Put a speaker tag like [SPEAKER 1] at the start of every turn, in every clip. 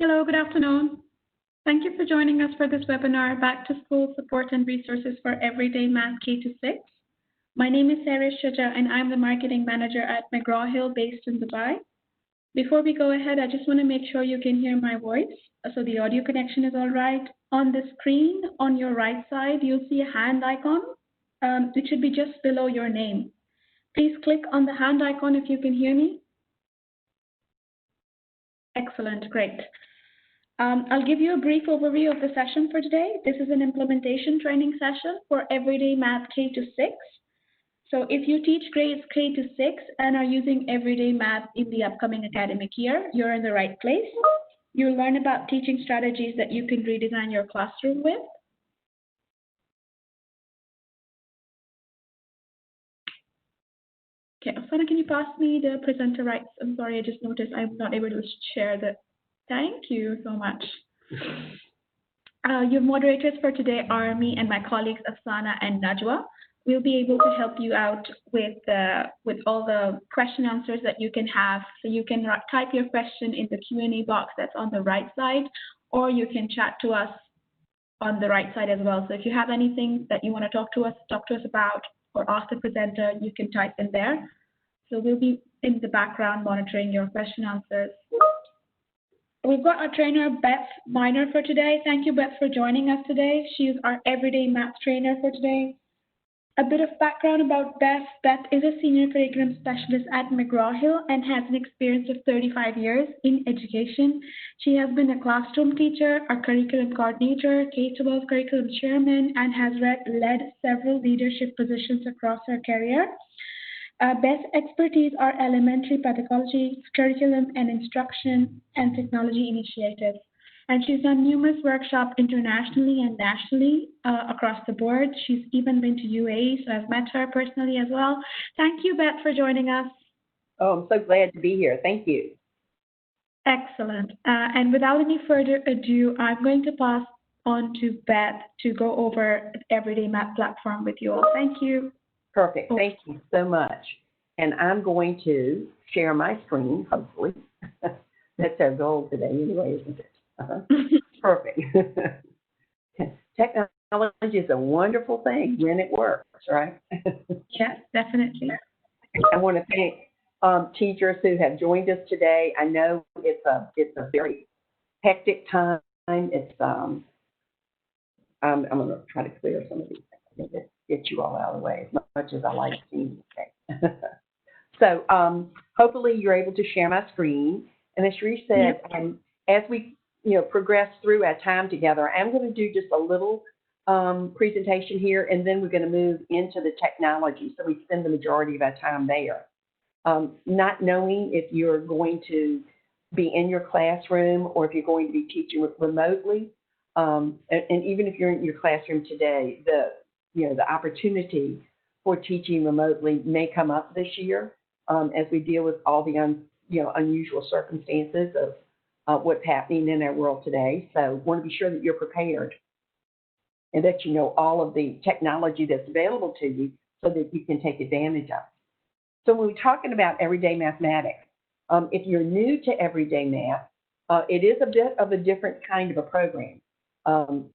[SPEAKER 1] Hello, good afternoon. Thank you for joining us for this webinar, Back to School Support and Resources for Everyday Math K-6. My name is Sarah Shuja, and I'm the Marketing Manager at McGraw Hill based in Dubai. Before we go ahead, I just want to make sure you can hear my voice, so the audio connection is all right. On the screen, on your right side, you'll see a hand icon. It should be just below your name. Please click on the hand icon if you can hear me. Excellent, great. I'll give you a brief overview of the session for today. This is an implementation training session for Everyday Math K-6. So if you teach grades K-6 and are using Everyday Math in the upcoming academic year, you're in the right place. You'll learn about teaching strategies that you can redesign your classroom with. Okay, Afana, can you pass me the presenter rights? I'm sorry, I just noticed I'm not able to share the. Thank you so much. Your moderators for today are me and my colleagues Afsana and Najwa. We'll be able to help you out with all the question answers that you can have. So you can type your question in the Q&A box that's on the right side, or you can chat to us on the right side as well. So if you have anything that you want to talk to us about, or ask the presenter, you can type in there. So we'll be in the background monitoring your question answers. We've got our trainer, Beth Miner, for today. Thank you, Beth, for joining us today. She is our everyday math trainer for today. A bit of background about Beth. Beth is a senior curriculum specialist at McGraw Hill and has an experience of 35 years in education. She has been a classroom teacher, a curriculum coordinator, K-12 curriculum chairman, and has led several leadership positions across her career. Beth's expertise are elementary pedagogy, curriculum and instruction, and technology initiatives. And she's done numerous workshops internationally and nationally across the board. She's even been to UAE, so I've met her personally as well. Thank you, Beth, for joining us.
[SPEAKER 2] Oh, I'm so glad to be here. Thank you.
[SPEAKER 1] Excellent. And without any further ado, I'm going to pass on to Beth to go over the Everyday Math platform with you all. Thank you.
[SPEAKER 2] Perfect. Thank you so much. And I'm going to share my screen, hopefully. That's our goal today anyway, isn't it? Perfect. Technology is a wonderful thing when it works, right?
[SPEAKER 1] Yes, definitely.
[SPEAKER 2] I want to thank teachers who have joined us today. I know it's a very hectic time. It's I'm going to try to clear some of these things to get you all out of the way as much as I like seeing you today. So hopefully you're able to share my screen. And as Sharice said, as we progress through our time together, I'm going to do just a little presentation here, and then we're going to move into the technology. So we spend the majority of our time there. Not knowing if you're going to be in your classroom or if you're going to be teaching remotely, and even if you're in your classroom today, the opportunity for teaching remotely may come up this year as we deal with all the unusual circumstances of what's happening in our world today. So want to be sure that you're prepared and that you know all of the technology that's available to you so that you can take advantage of it. So when we're talking about everyday mathematics, if you're new to everyday math, it is a bit of a different kind of a program.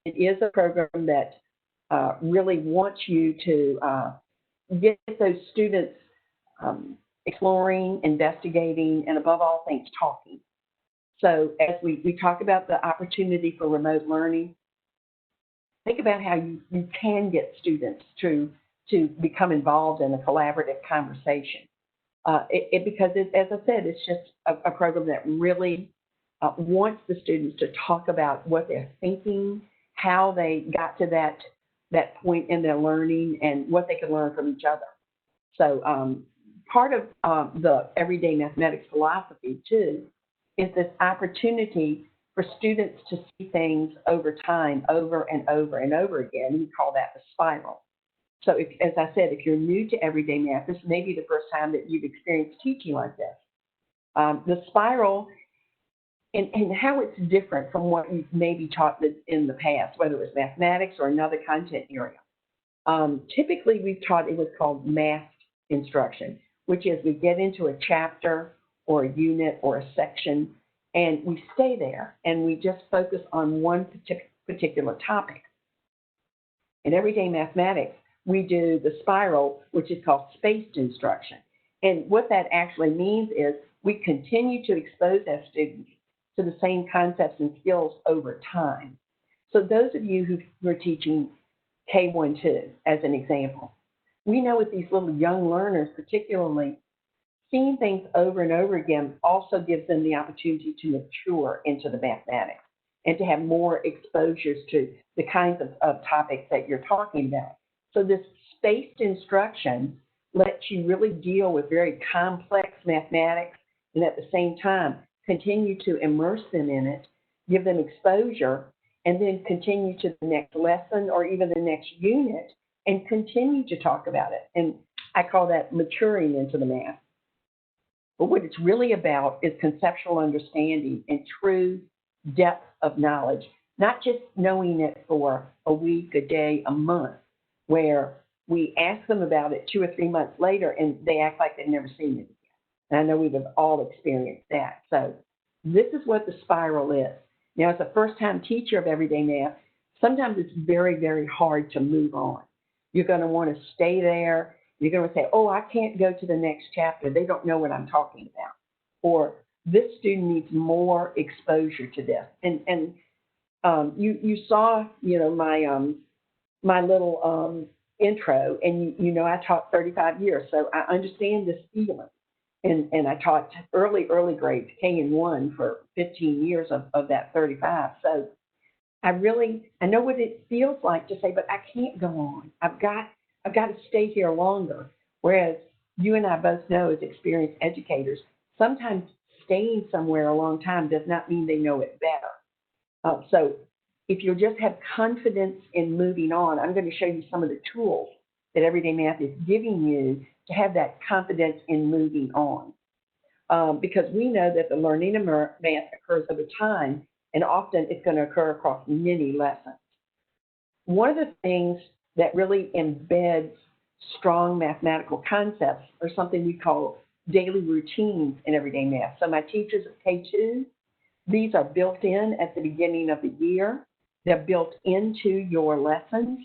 [SPEAKER 2] It is a program that really wants you to get those students exploring, investigating, and above all things, talking. So as we talk about the opportunity for remote learning, think about how you can get students to become involved in a collaborative conversation. Because as I said, it's just a program that really wants the students to talk about what they're thinking, how they got to that point in their learning, and what they can learn from each other. So part of the everyday mathematics philosophy, too, is this opportunity for students to see things over time, over and over and over again. We call that the spiral. So as I said, if you're new to everyday math, this may be the first time that you've experienced teaching like this. The spiral and how it's different from what you've maybe taught in the past, whether it was mathematics or another content area. Typically, we've taught what's called math instruction, which is we get into a chapter or a unit or a section, And we stay there, and we just focus on one particular topic. In everyday mathematics, we do the spiral, which is called spaced instruction. And what that actually means is we continue to expose our students to the same concepts and skills over time. So those of you who are teaching K-1-2, as an example, we know with these little young learners particularly, seeing things over and over again also gives them the opportunity to mature into the mathematics and to have more exposures to the kinds of topics that you're talking about. So this spaced instruction lets you really deal with very complex mathematics and at the same time continue to immerse them in it, give them exposure, and then continue to the next lesson or even the next unit and continue to talk about it. And I call that maturing into the math. But what it's really about is conceptual understanding and true depth of knowledge, not just knowing it for a week, a day, a month, where we ask them about it 2 or 3 months later and they act like they've never seen it again. And I know we've all experienced that. So this is what the spiral is. Now, as a first-time teacher of everyday math, sometimes it's very, very hard to move on. You're going to want to stay there. You're going to say, oh, I can't go to the next chapter. They don't know what I'm talking about. Or this student needs more exposure to this. And you saw, my little intro, and you know I taught 35 years, so I understand this feeling. And I taught early grades, K and 1, for 15 years of that 35. So I know what it feels like to say, but I can't go on. I've got to stay here longer. Whereas you and I both know as experienced educators, sometimes staying somewhere a long time does not mean they know it better. So if you'll just have confidence in moving on, I'm going to show you some of the tools that Everyday Math is giving you to have that confidence in moving on. Because we know that the learning of math occurs over time, and often it's going to occur across many lessons. One of the things that really embeds strong mathematical concepts are something we call daily routines in everyday math. So my teachers at K2, these are built in at the beginning of the year. They're built into your lessons.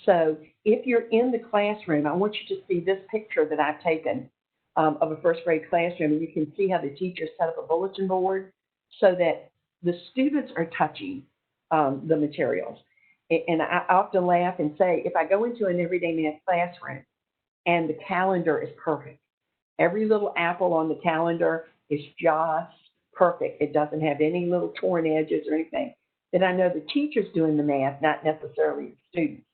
[SPEAKER 2] So if you're in the classroom, I want you to see this picture that I've taken of a first grade classroom, and you can see how the teachers set up a bulletin board so that the students are touching the materials. And I often laugh and say, if I go into an everyday math classroom and the calendar is perfect, every little apple on the calendar is just perfect, it doesn't have any little torn edges or anything, then I know the teacher's doing the math, not necessarily the students.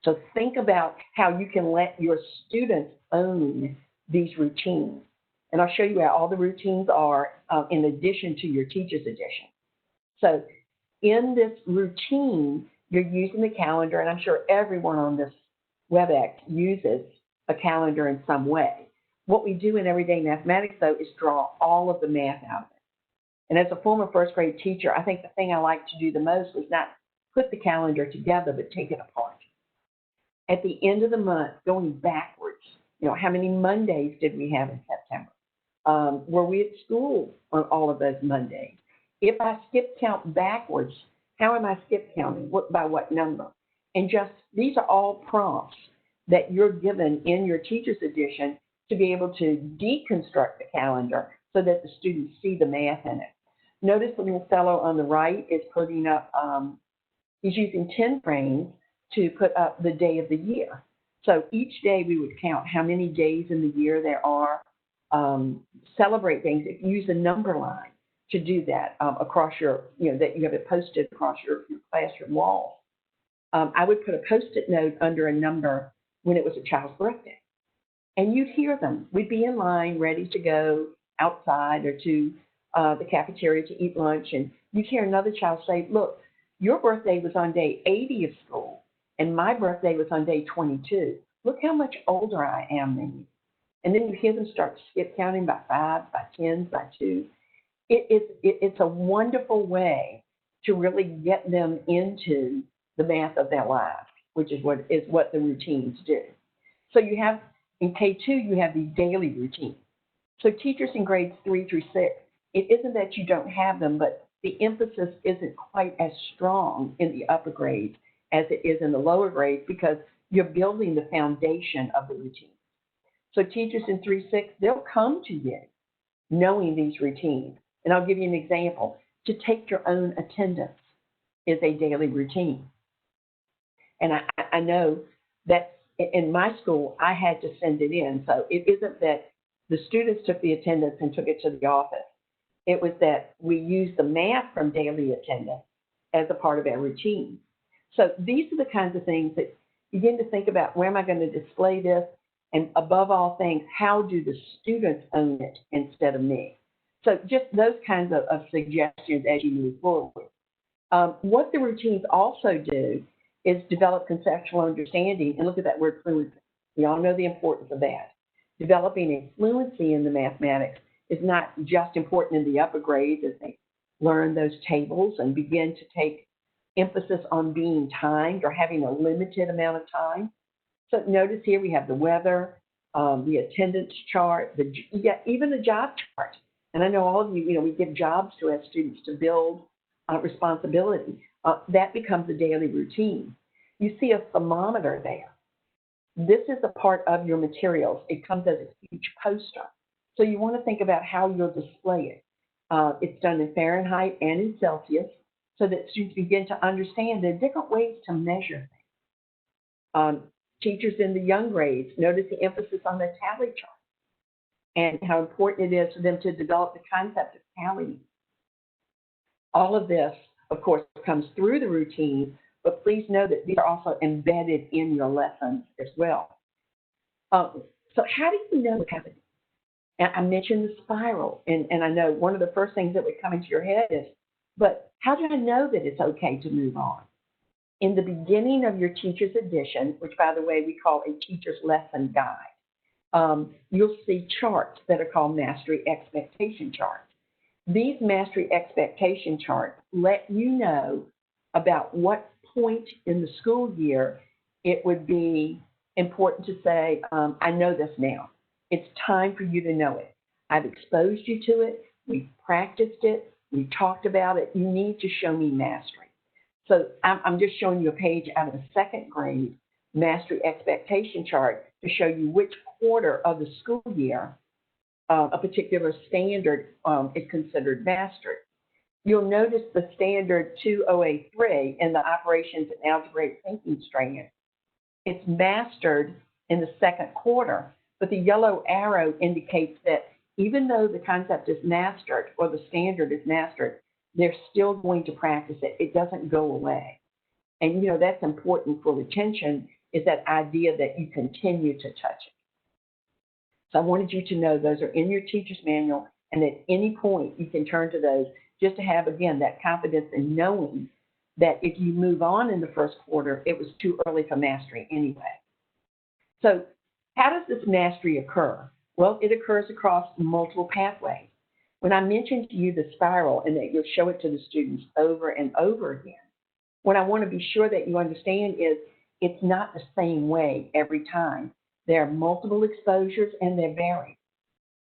[SPEAKER 2] So think about how you can let your students own these routines. And I'll show you how all the routines are in addition to your teacher's edition. So in this routine, you're using the calendar, and I'm sure everyone on this WebEx uses a calendar in some way. What we do in everyday mathematics, though, is draw all of the math out of it. And as a former first grade teacher, I think the thing I like to do the most was not put the calendar together, but take it apart. At the end of the month, going backwards, how many Mondays did we have in September? Were we at school on all of those Mondays? If I skip count backwards, how am I skip counting? By what number? And these are all prompts that you're given in your teacher's edition to be able to deconstruct the calendar so that the students see the math in it. Notice the little fellow on the right is putting up, he's using 10 frames to put up the day of the year. So each day we would count how many days in the year there are, celebrate things, use a number line to do that across your, that you have it posted across your classroom wall. I would put a Post-it note under a number when it was a child's birthday. And you'd hear them. We'd be in line ready to go outside or to the cafeteria to eat lunch, and you'd hear another child say, look, your birthday was on day 80 of school, and my birthday was on day 22. Look how much older I am than you. And then you hear them start to skip counting by 5s, by 10s, by 2s. It's a wonderful way to really get them into the math of their lives, which is what the routines do. So you have, in K2, you have these daily routines. So teachers in grades 3 through 6, it isn't that you don't have them, but the emphasis isn't quite as strong in the upper grades as it is in the lower grades because you're building the foundation of the routine. So teachers in 3-6, they'll come to you knowing these routines. And I'll give you an example. To take your own attendance is a daily routine. And I know that in my school, I had to send it in. So it isn't that the students took the attendance and took it to the office. It was that we used the math from daily attendance as a part of our routine. So these are the kinds of things that you begin to think about, where am I going to display this? And above all things, how do the students own it instead of me? So just those kinds of suggestions as you move forward. What the routines also do is develop conceptual understanding, and look at that word fluency. We all know the importance of that. Developing a fluency in the mathematics is not just important in the upper grades as they learn those tables and begin to take emphasis on being timed or having a limited amount of time. So notice here we have the weather, the attendance chart, even the job chart. And I know all of you, we give jobs to our students to build responsibility. That becomes a daily routine. You see a thermometer there. This is a part of your materials. It comes as a huge poster. So you want to think about how you'll display it. It's done in Fahrenheit and in Celsius so that students begin to understand there are different ways to measure things. Teachers in the young grades, notice the emphasis on the tally chart and how important it is for them to develop the concept of tallying. All of this, of course, comes through the routine, but please know that these are also embedded in your lessons as well. So how do you know what's happening? And I mentioned the spiral, and I know one of the first things that would come into your head is, but how do I know that it's okay to move on? In the beginning of your teacher's edition, which, by the way, we call a teacher's lesson guide, you'll see charts that are called mastery expectation charts. These mastery expectation charts let you know about what point in the school year it would be important to say, I know this now. It's time for you to know it. I've exposed you to it. We've practiced it. We've talked about it. You need to show me mastery. So I'm just showing you a page out of a second grade mastery expectation chart to show you which quarter of the school year a particular standard is considered mastered. You'll notice the standard 2083 in the operations and algebraic thinking strand. It's mastered in the second quarter, but the yellow arrow indicates that even though the concept is mastered or the standard is mastered, they're still going to practice it. It doesn't go away. And that's important for retention, is that idea that you continue to touch it. So I wanted you to know those are in your teacher's manual, and at any point you can turn to those just to have, again, that confidence in knowing that if you move on in the first quarter, it was too early for mastery anyway. So how does this mastery occur? Well, it occurs across multiple pathways. When I mentioned to you the spiral and that you'll show it to the students over and over again, what I want to be sure that you understand is it's not the same way every time. There are multiple exposures and they're varied.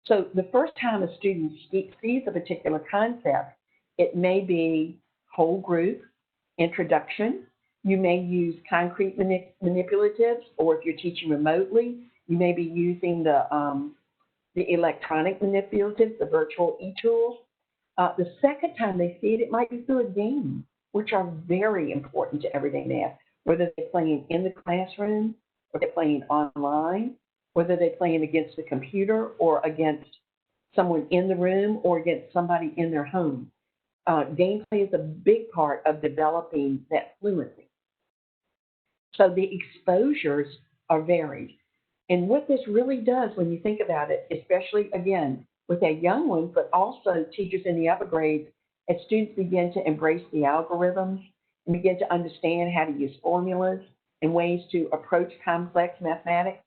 [SPEAKER 2] So the first time a student sees a particular concept, it may be whole group, introduction. You may use concrete manipulatives, or if you're teaching remotely, you may be using the electronic manipulatives, the virtual e-tools. The second time they see it, it might be through a game, which are very important to everyday math, whether they're playing in the classroom, or they're playing online, whether they're playing against the computer or against someone in the room or against somebody in their home. Gameplay is a big part of developing that fluency. So the exposures are varied. And what this really does when you think about it, especially, again, with our young ones, but also teachers in the upper grades, as students begin to embrace the algorithms and begin to understand how to use formulas and ways to approach complex mathematics,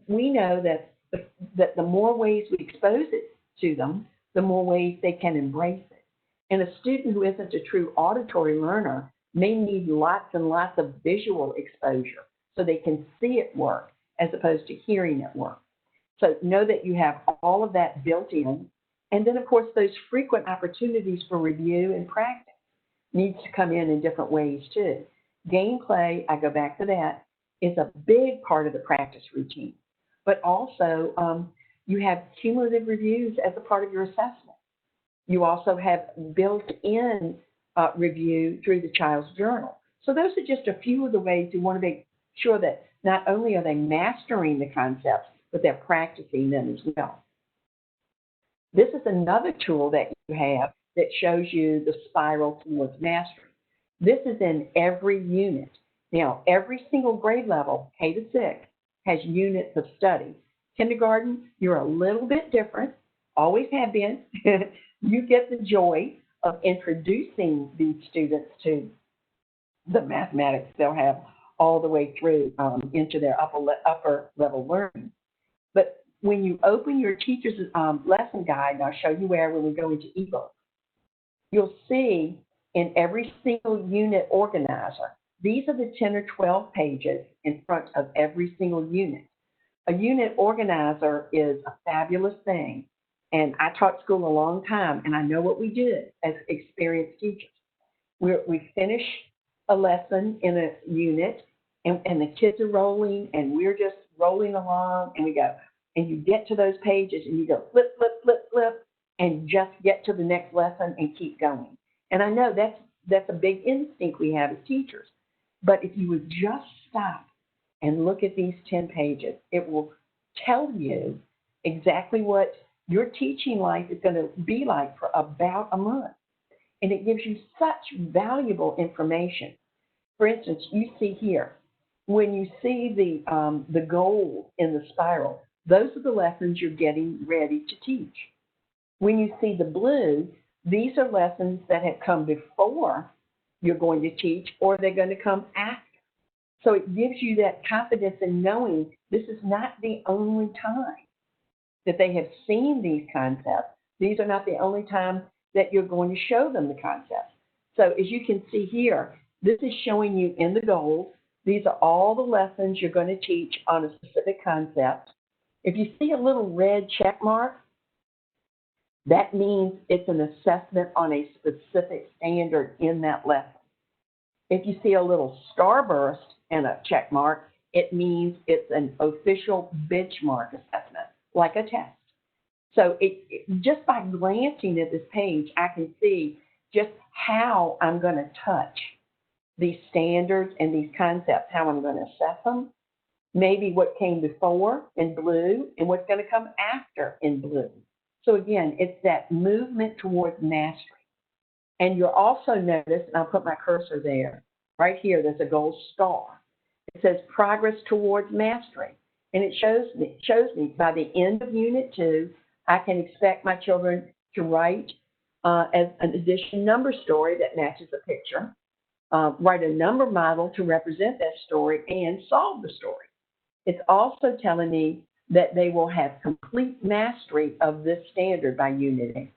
[SPEAKER 2] we know that the more ways we expose it to them, the more ways they can embrace it. And a student who isn't a true auditory learner may need lots and lots of visual exposure so they can see it work as opposed to hearing it work. So know that you have all of that built in. And then, of course, those frequent opportunities for review and practice needs to come in different ways, too. Gameplay, I go back to that, is a big part of the practice routine. But also, you have cumulative reviews as a part of your assessment. You also have built-in review through the child's journal. So those are just a few of the ways you want to make sure that not only are they mastering the concepts, but they're practicing them as well. This is another tool that you have that shows you the spiral towards mastery. This is in every unit. Now, every single grade level, K-6, has units of study. Kindergarten, you're a little bit different, always have been. You get the joy of introducing these students to the mathematics they'll have all the way through into their upper level learning. But when you open your teacher's lesson guide, and I'll show you where when we go into ebook, you'll see in every single unit organizer, these are the 10 or 12 pages in front of every single unit. A unit organizer is a fabulous thing. And I taught school a long time, and I know what we did as experienced teachers. We finish a lesson in a unit, and the kids are rolling, and we're just rolling along, and we go, and you get to those pages, and you go flip, flip, flip, flip, and just get to the next lesson and keep going. And I know that's a big instinct we have as teachers. But if you would just stop and look at these 10 pages, it will tell you exactly what your teaching life is going to be like for about a month. And it gives you such valuable information. For instance, you see here, when you see the gold in the spiral, those are the lessons you're getting ready to teach. When you see the blue, these are lessons that have come before you're going to teach, or they're going to come after. So it gives you that confidence in knowing this is not the only time that they have seen these concepts. These are not the only time that you're going to show them the concepts. So as you can see here, this is showing you in the gold. These are all the lessons you're going to teach on a specific concept. If you see a little red check mark, that means it's an assessment on a specific standard in that lesson. If you see a little starburst and a check mark, it means it's an official benchmark assessment, like a test. So just by glancing at this page, I can see just how I'm going to touch these standards and these concepts, how I'm going to assess them, maybe what came before in blue and what's going to come after in blue. So again, it's that movement towards mastery. And you'll also notice, and I'll put my cursor there, right here, there's a gold star. It says progress towards mastery. And it shows me by the end of Unit 2, I can expect my children to write as an addition number story that matches a picture, write a number model to represent that story, and solve the story. It's also telling me that they will have complete mastery of this standard by Unit 8.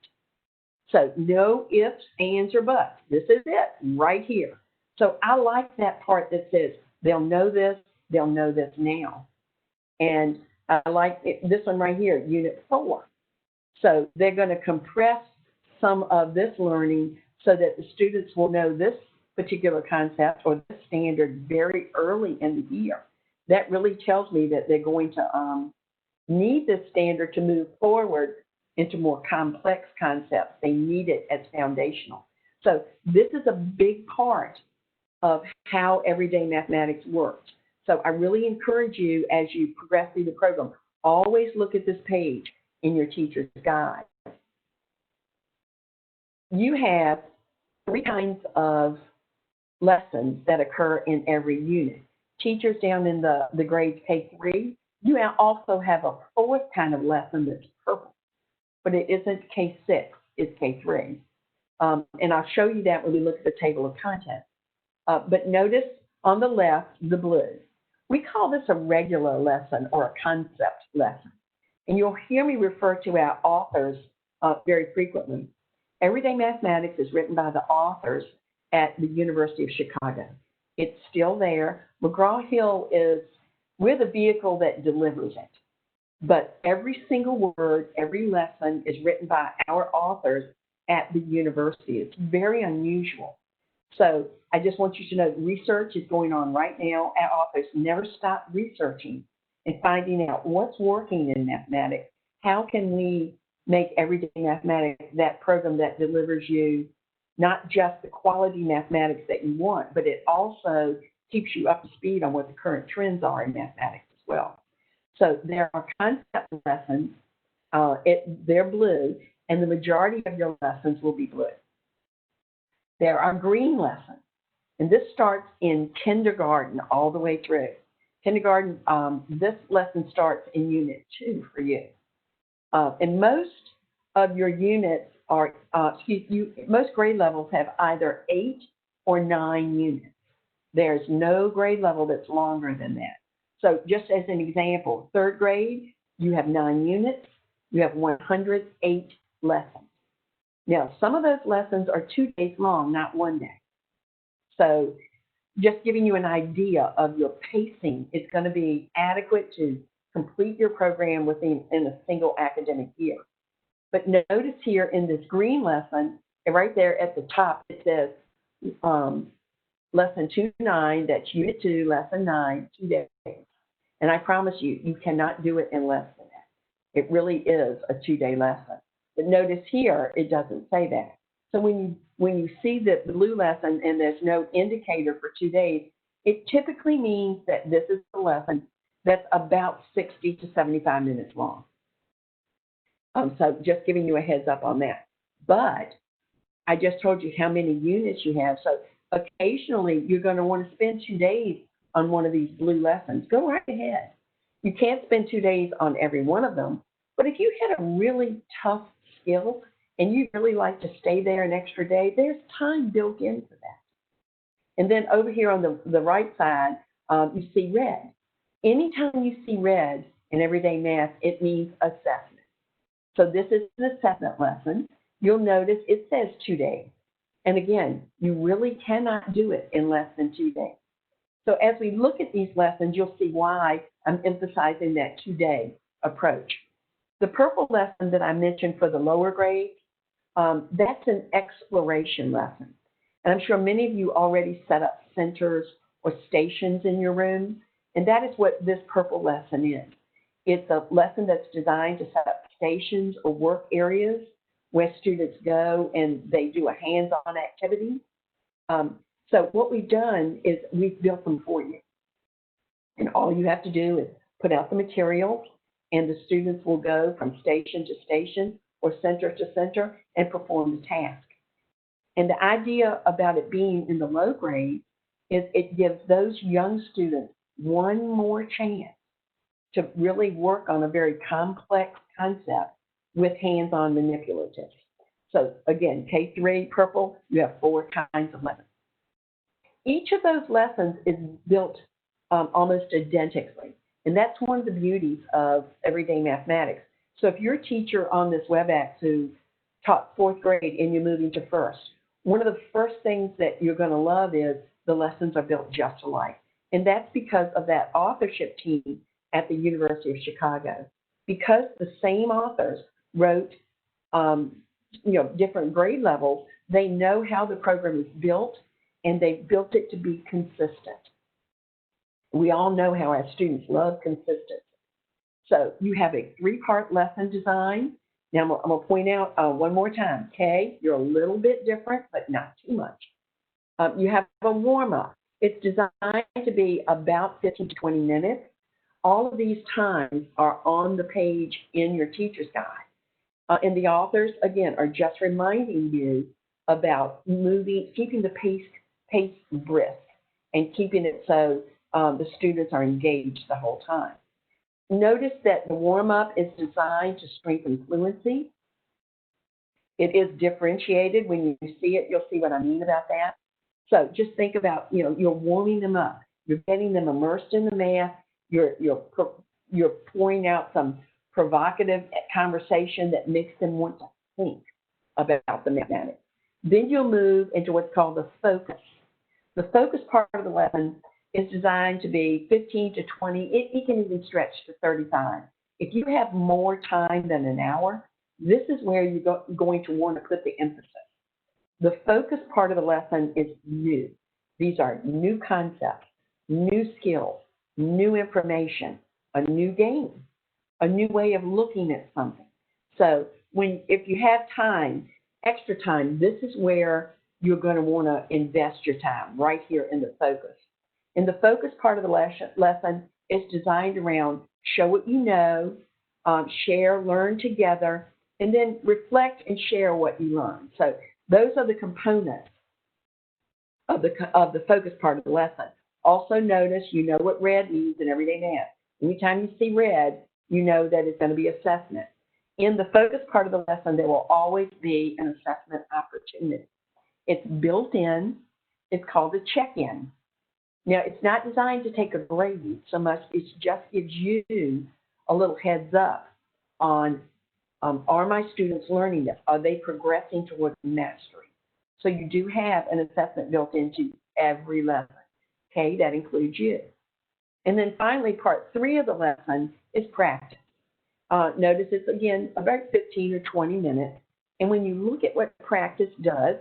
[SPEAKER 2] So no ifs, ands, or buts. This is it right here. So I like that part that says they'll know this now. And I like this one right here, Unit 4. So they're going to compress some of this learning so that the students will know this particular concept or this standard very early in the year. That really tells me that they're going to need this standard to move forward into more complex concepts. They need it as foundational. So this is a big part of how everyday mathematics works. So I really encourage you, as you progress through the program, always look at this page in your teacher's guide. You have 3 kinds of lessons that occur in every unit. Teachers down in the grades K3, you also have a 4th kind of lesson that's purple, but it isn't K6, it's K3. And I'll show you that when we look at the table of contents. But notice on the left, the blue. We call this a regular lesson or a concept lesson. And you'll hear me refer to our authors very frequently. Everyday Mathematics is written by the authors at the University of Chicago. It's still there. McGraw Hill we're the vehicle that delivers it. But every single word, every lesson is written by our authors at the university. It's very unusual. So I just want you to know research is going on right now. Our authors never stop researching and finding out what's working in mathematics. How can we make everyday mathematics that program that delivers you not just the quality mathematics that you want, but it also keeps you up to speed on what the current trends are in mathematics as well. So there are concept lessons. They're blue, and the majority of your lessons will be blue. There are green lessons, and this starts in kindergarten all the way through. Kindergarten, this lesson starts in Unit 2 for you. And most of your units are, most grade levels have either 8 or 9 units. There's no grade level that's longer than that. So just as an example, third grade, you have 9 units, you have 108 lessons. Now, some of those lessons are 2 days long, not 1 day. So just giving you an idea of your pacing, it's going to be adequate to complete your program within a single academic year. But notice here in this green lesson, right there at the top, it says lesson 2-9, that's unit 2, lesson 9, 2 days. And I promise you, you cannot do it in less than that. It really is a 2-day lesson. But notice here, it doesn't say that. So when you see the blue lesson and there's no indicator for 2 days, it typically means that this is a lesson that's about 60 to 75 minutes long. So just giving you a heads up on that. But I just told you how many units you have. So occasionally you're going to want to spend 2 days on one of these blue lessons. Go right ahead. You can't spend 2 days on every one of them. But if you had a really tough skill and you really like to stay there an extra day, there's time built into that. And then over here on the right side, you see red. Anytime you see red in everyday math, it means assessment. So this is an assessment lesson. You'll notice it says 2 days. And again, you really cannot do it in less than 2 days. So as we look at these lessons, you'll see why I'm emphasizing that 2-day approach. The purple lesson that I mentioned for the lower grades, that's an exploration lesson. And I'm sure many of you already set up centers or stations in your rooms, and that is what this purple lesson is. It's a lesson that's designed to set up stations or work areas where students go and they do a hands-on activity. So what we've done is we've built them for you. And all you have to do is put out the materials, and the students will go from station to station or center to center and perform the task. And the idea about it being in the low grade is it gives those young students one more chance to really work on a very complex concept with hands-on manipulatives. So again, K3 purple, you have 4 kinds of lessons. Each of those lessons is built almost identically. And that's one of the beauties of everyday mathematics. So if you're a teacher on this WebEx who taught 4th grade and you're moving to 1st, one of the first things that you're going to love is the lessons are built just alike. And that's because of that authorship team at the University of Chicago. Because the same authors wrote different grade levels, they know how the program is built, and they built it to be consistent. We all know how our students love consistency. So you have a 3-part lesson design. Now I'm going to point out one more time. K, you're a little bit different, but not too much. You have a warm-up. It's designed to be about 15 to 20 minutes. All of these times are on the page in your teacher's guide. And the authors, again, are just reminding you about keeping the pace brisk and keeping it so the students are engaged the whole time. Notice that the warm-up is designed to strengthen fluency. It is differentiated. When you see it, you'll see what I mean about that. So just think about, you're warming them up. You're getting them immersed in the math. You're pouring out some provocative conversation that makes them want to think about the mathematics. Then you'll move into what's called the focus. The focus part of the lesson is designed to be 15 to 20. It can even stretch to 35. If you have more time than an hour, this is where you're going to want to put the emphasis. The focus part of the lesson is new. These are new concepts, new skills, new information, a new game, a new way of looking at something. So if you have time, extra time, this is where you're going to want to invest your time, right here in the focus. And the focus part of the lesson is designed around show what you know, share, learn together, and then reflect and share what you learn. So those are the components of the focus part of the lesson. Also notice you know what red means in everyday math. Anytime you see red, you know that it's going to be assessment. In the focus part of the lesson, there will always be an assessment opportunity. It's built in. It's called a check-in. Now, it's not designed to take a grade so much. It just gives you a little heads up on, are my students learning this? Are they progressing towards mastery? So you do have an assessment built into every lesson. Okay, that includes you. And then finally, part 3 of the lesson is practice. Notice it's, again, about 15 or 20 minutes. And when you look at what practice does,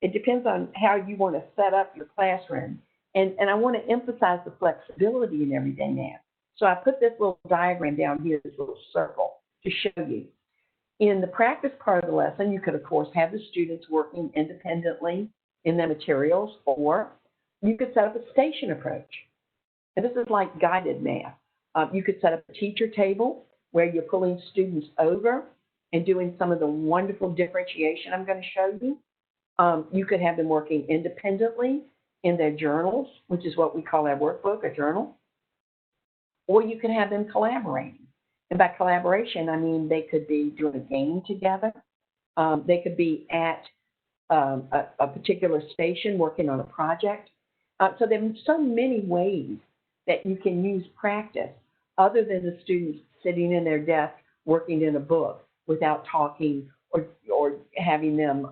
[SPEAKER 2] it depends on how you want to set up your classroom. And I want to emphasize the flexibility in everyday math. So I put this little diagram down here, this little circle, to show you. In the practice part of the lesson, you could, of course, have the students working independently in their materials, or you could set up a station approach. And this is like guided math. You could set up a teacher table where you're pulling students over and doing some of the wonderful differentiation I'm going to show you. You could have them working independently in their journals, which is what we call our workbook, a journal. Or you could have them collaborating. And by collaboration, I mean they could be doing a game together. They could be at a particular station working on a project. So there are so many ways that you can use practice other than the students sitting in their desk working in a book without talking or having them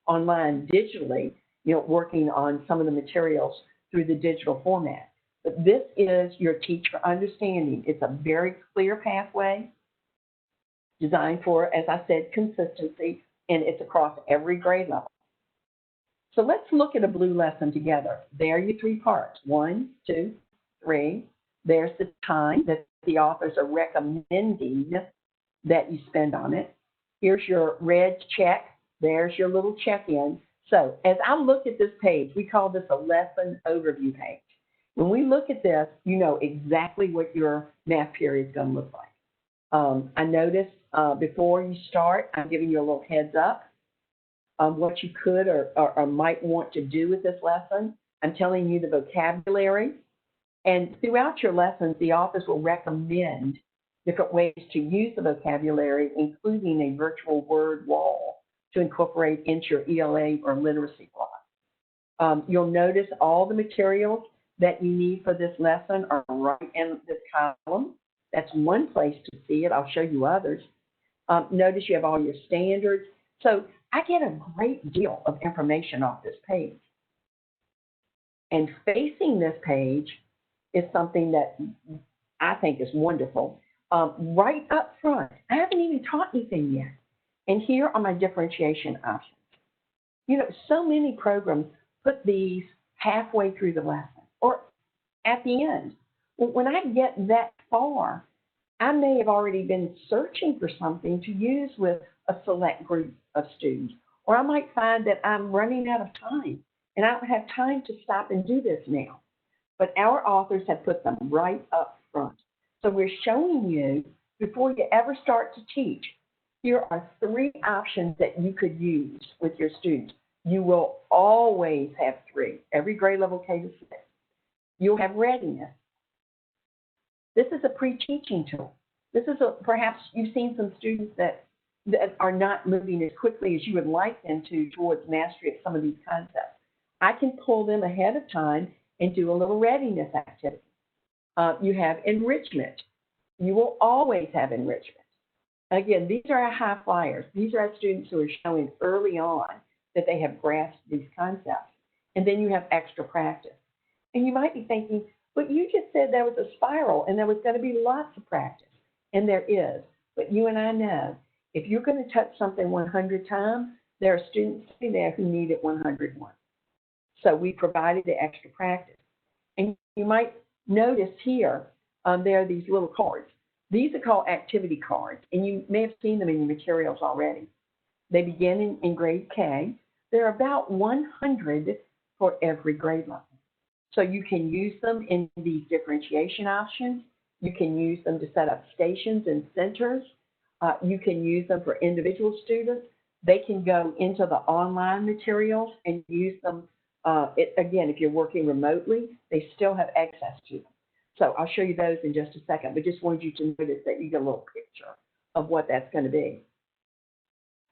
[SPEAKER 2] online digitally, working on some of the materials through the digital format. But this is your Teach for Understanding. It's a very clear pathway designed for, as I said, consistency, and it's across every grade level. So let's look at a blue lesson together. There are your 3 parts, 1, 2, 3. There's the time that the authors are recommending that you spend on it. Here's your red check. There's your little check-in. So as I look at this page, we call this a lesson overview page. When we look at this, you know exactly what your math period is going to look like. I noticed before you start, I'm giving you a little heads up on what you could or might want to do with this lesson. I'm telling you the vocabulary. And throughout your lessons, the authors will recommend different ways to use the vocabulary, including a virtual word wall to incorporate into your ELA or literacy block. You'll notice all the materials that you need for this lesson are right in this column. That's one place to see it. I'll show you others. Notice you have all your standards. So I get a great deal of information off this page. And facing this page is something that I think is wonderful. Right up front, I haven't even taught anything yet. And here are my differentiation options. So many programs put these halfway through the lesson or at the end. When I get that far, I may have already been searching for something to use with a select group of students. Or I might find that I'm running out of time and I don't have time to stop and do this now. But our authors have put them right up front. So we're showing you, before you ever start to teach, here are 3 options that you could use with your students. You will always have 3, every grade level K-6. You'll have readiness. This is a pre-teaching tool. This is perhaps you've seen some students that are not moving as quickly as you would like them to towards mastery of some of these concepts. I can pull them ahead of time and do a little readiness activity. You have enrichment. You will always have enrichment. Again, these are our high flyers. These are our students who are showing early on that they have grasped these concepts. And then you have extra practice. And you might be thinking, but you just said there was a spiral and there was going to be lots of practice. And there is. But you and I know, if you're going to touch something 100 times, there are students sitting there who need it 101. So we provided the extra practice. And you might notice here, there are these little cards. These are called activity cards, and you may have seen them in your materials already. They begin in grade K. There are about 100 for every grade level. So you can use them in these differentiation options. You can use them to set up stations and centers. You can use them for individual students. They can go into the online materials and use them. Again, if you're working remotely, they still have access to them. So I'll show you those in just a second, but just wanted you to notice that you get a little picture of what that's going to be.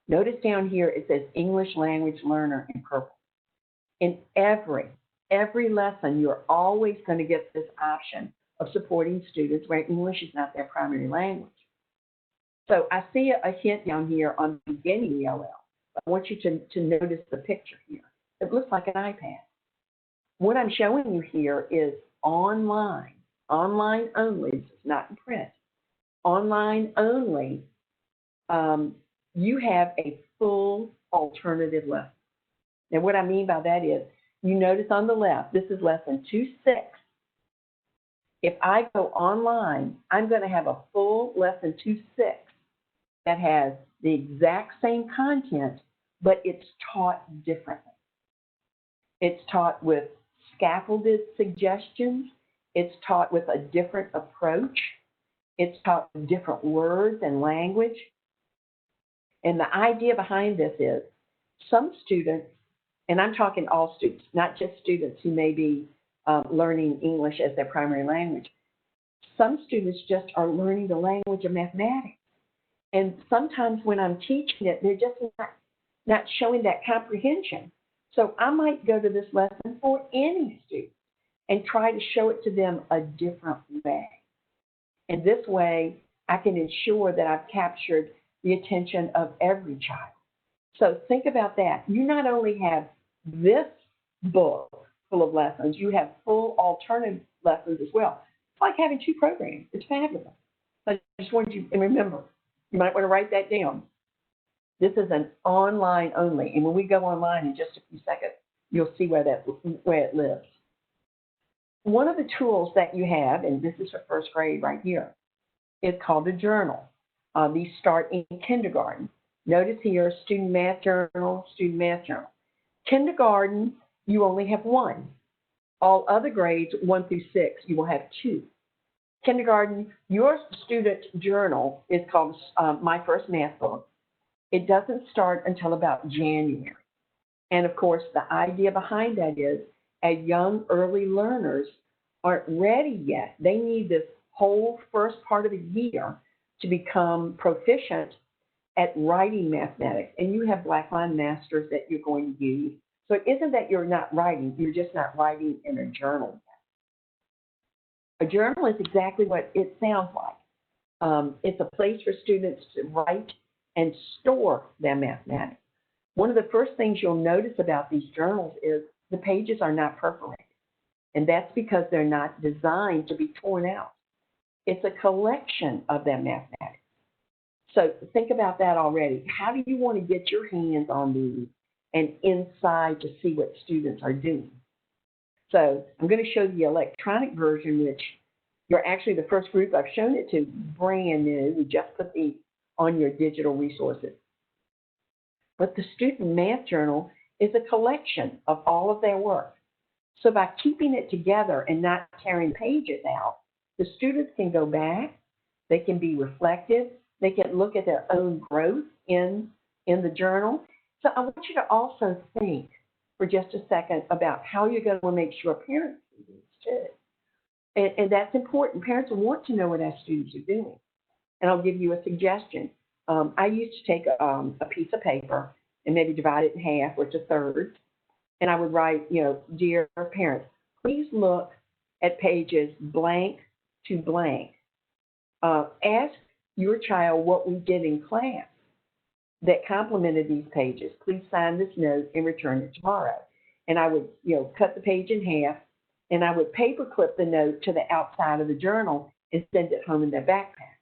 [SPEAKER 2] Notice down here it says English Language Learner in purple. In every lesson, you're always going to get this option of supporting students where English is not their primary language. So I see a hint down here on beginning ELL. I want you to notice the picture here. It looks like an iPad. What I'm showing you here is online only. This is not in print. Online only. You have a full alternative lesson. Now, what I mean by that is, you notice on the left, this is lesson 2.6. If I go online, I'm going to have a full lesson 2.6 that has the exact same content, but it's taught differently. It's taught with scaffolded suggestions. It's taught with a different approach. It's taught with different words and language. And the idea behind this is some students, and I'm talking all students, not just students who may be learning English as their primary language. Some students just are learning the language of mathematics. And sometimes when I'm teaching it, they're just not showing that comprehension. So I might go to this lesson for any student and try to show it to them a different way. And this way, I can ensure that I've captured the attention of every child. So think about that. You not only have this book full of lessons, you have full alternative lessons as well. It's like having two programs. It's fabulous. I just want you to remember, you might want to write that down. This is an online only. And when we go online in just a few seconds, you'll see where it lives. One of the tools that you have, and this is for first grade right here, is called a journal. These start in kindergarten. Notice here, student math journal, student math journal. Kindergarten, you only have one. All other grades, 1 through 6, you will have 2. Kindergarten, your student journal is called My First Math Book. It doesn't start until about January. And of course, the idea behind that is, as young early learners aren't ready yet, they need this whole first part of the year to become proficient at writing mathematics. And you have Blackline Masters that you're going to use. So it isn't that you're not writing, you're just not writing in a journal yet. A journal is exactly what it sounds like. It's a place for students to write and store their mathematics. One of the first things you'll notice about these journals is the pages are not perforated. And that's because they're not designed to be torn out. It's a collection of their mathematics. So think about that already. How do you want to get your hands on these and inside to see what students are doing? So I'm going to show you the electronic version, which you're actually the first group I've shown it to, brand new. We just put these on your digital resources. But the student math journal is a collection of all of their work. So by keeping it together and not tearing pages out, the students can go back, they can be reflective, they can look at their own growth in the journal. So I want you to also think for just a second about how you're going to make sure parents do this too. And that's important. Parents want to know what our students are doing. And I'll give you a suggestion. I used to take a piece of paper and maybe divide it in half or to thirds. And I would write, dear parents, please look at pages blank to blank. Ask your child what we did in class that complemented these pages. Please sign this note and return it tomorrow. And I would, cut the page in half, and I would paper clip the note to the outside of the journal and send it home in their backpack.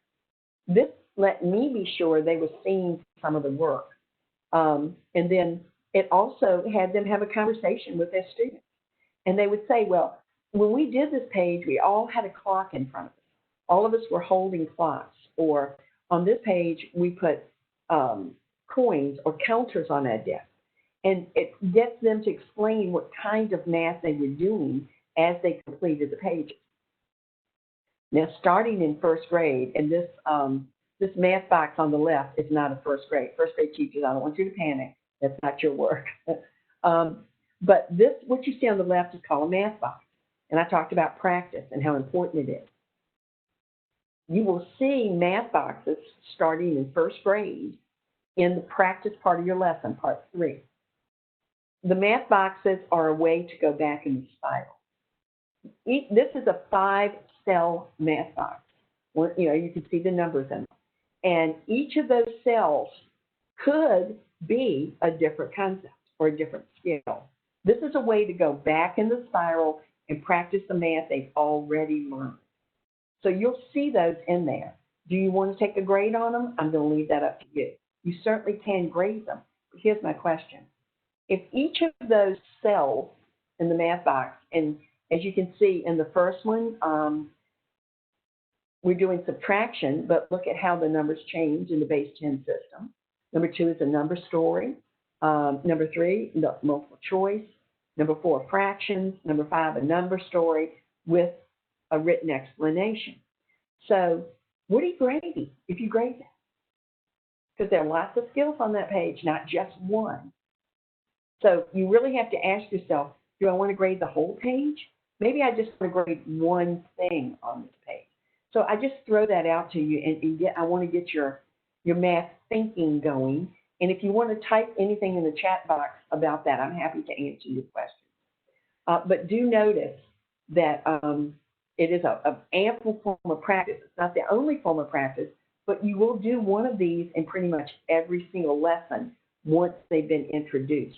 [SPEAKER 2] This let me be sure they were seeing some of the work. And then it also had them have a conversation with their students. And they would say, well, when we did this page, we all had a clock in front of us. All of us were holding clocks. Or on this page, we put coins or counters on our desk. And it gets them to explain what kind of math they were doing as they completed the pages. Now, starting in first grade, and this math box on the left is not a first grade. First grade teachers, I don't want you to panic. That's not your work. But this, what you see on the left is called a math box. And I talked about practice and how important it is. You will see math boxes starting in first grade in the practice part of your lesson, part 3. The math boxes are a way to go back in the spiral. This is a 5-cell math box. Well, you can see the numbers in them. And each of those cells could be a different concept or a different skill. This is a way to go back in the spiral and practice the math they've already learned. So you'll see those in there. Do you want to take a grade on them? I'm going to leave that up to you. You certainly can grade them. But here's my question. If each of those cells in the math box, and as you can see in the first one, we're doing subtraction, but look at how the numbers change in the base 10 system. Number 2 is a number story. Number 3, multiple choice. Number 4, fractions. Number 5, a number story with a written explanation. So what are you grading if you grade that? Because there are lots of skills on that page, not just one. So you really have to ask yourself, do I want to grade the whole page? Maybe I just want to grade one thing on this page. So I just throw that out to you, and I want to get your math thinking going. And if you want to type anything in the chat box about that, I'm happy to answer your questions. But do notice that it is an ample form of practice. It's not the only form of practice, but you will do one of these in pretty much every single lesson once they've been introduced.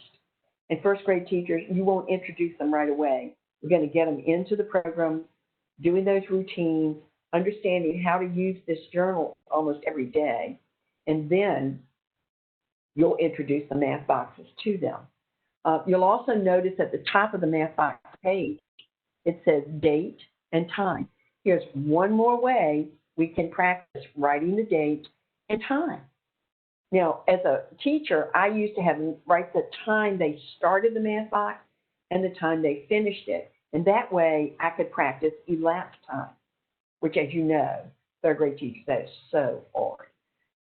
[SPEAKER 2] And first grade teachers, you won't introduce them right away. We're going to get them into the program, doing those routines, understanding how to use this journal almost every day, and then you'll introduce the math boxes to them. You'll also notice at the top of the math box page, it says date and time. Here's one more way we can practice writing the date and time. Now, as a teacher, I used to have them write the time they started the math box and the time they finished it. And that way, I could practice elapsed time, which, as you know, third grade teachers, that is so hard.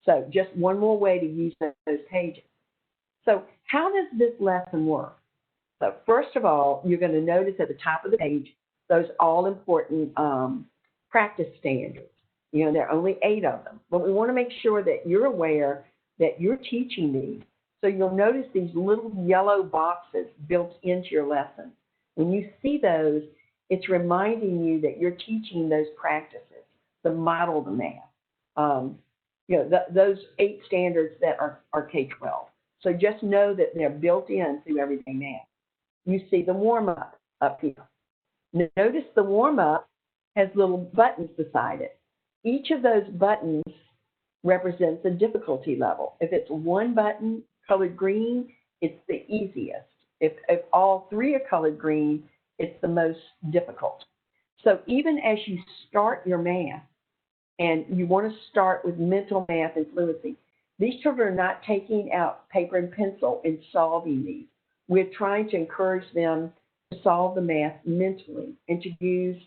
[SPEAKER 2] So just one more way to use those pages. So how does this lesson work? So first of all, you're going to notice at the top of the page those all-important practice standards. There are only 8 of them. But we want to make sure that you're aware that you're teaching these. So you'll notice these little yellow boxes built into your lesson. When you see those, it's reminding you that you're teaching those practices, the model the math. Those 8 standards that are K-12. So just know that they're built in through everyday math. You see the warm-up up here. Notice the warm-up has little buttons beside it. Each of those buttons represents a difficulty level. If it's one button colored green, it's the easiest. If all 3 are colored green, it's the most difficult. So even as you start your math, and you want to start with mental math and fluency, these children are not taking out paper and pencil and solving these. We're trying to encourage them to solve the math mentally and to use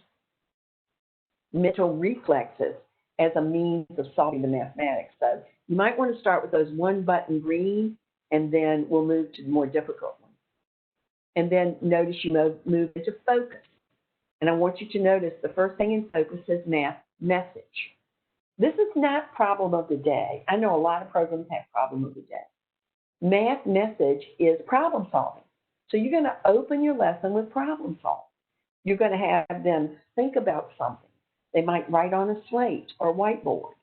[SPEAKER 2] mental reflexes as a means of solving the mathematics. So you might want to start with those one button green, and then we'll move to the more difficult ones. And then notice you move into focus. And I want you to notice the first thing in focus is math message. This is not problem of the day. I know a lot of programs have problem of the day. Math message is problem solving. So you're going to open your lesson with problem solving. You're going to have them think about something. They might write on a slate or whiteboard.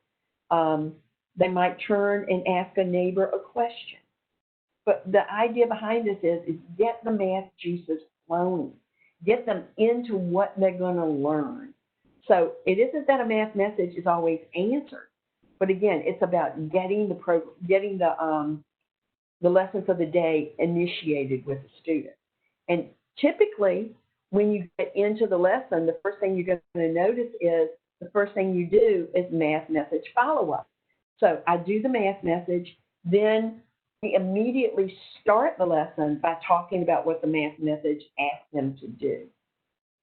[SPEAKER 2] They might turn and ask a neighbor a question. But the idea behind this is get the math juices flowing. Get them into what they're going to learn. So it isn't that a math message is always answered, But again, it's about getting the lessons of the day initiated with the student. And typically, when you get into the lesson, the first thing you're going to notice is the first thing you do is math message follow-up. So I do the math message, then we immediately start the lesson by talking about what the math message asks them to do.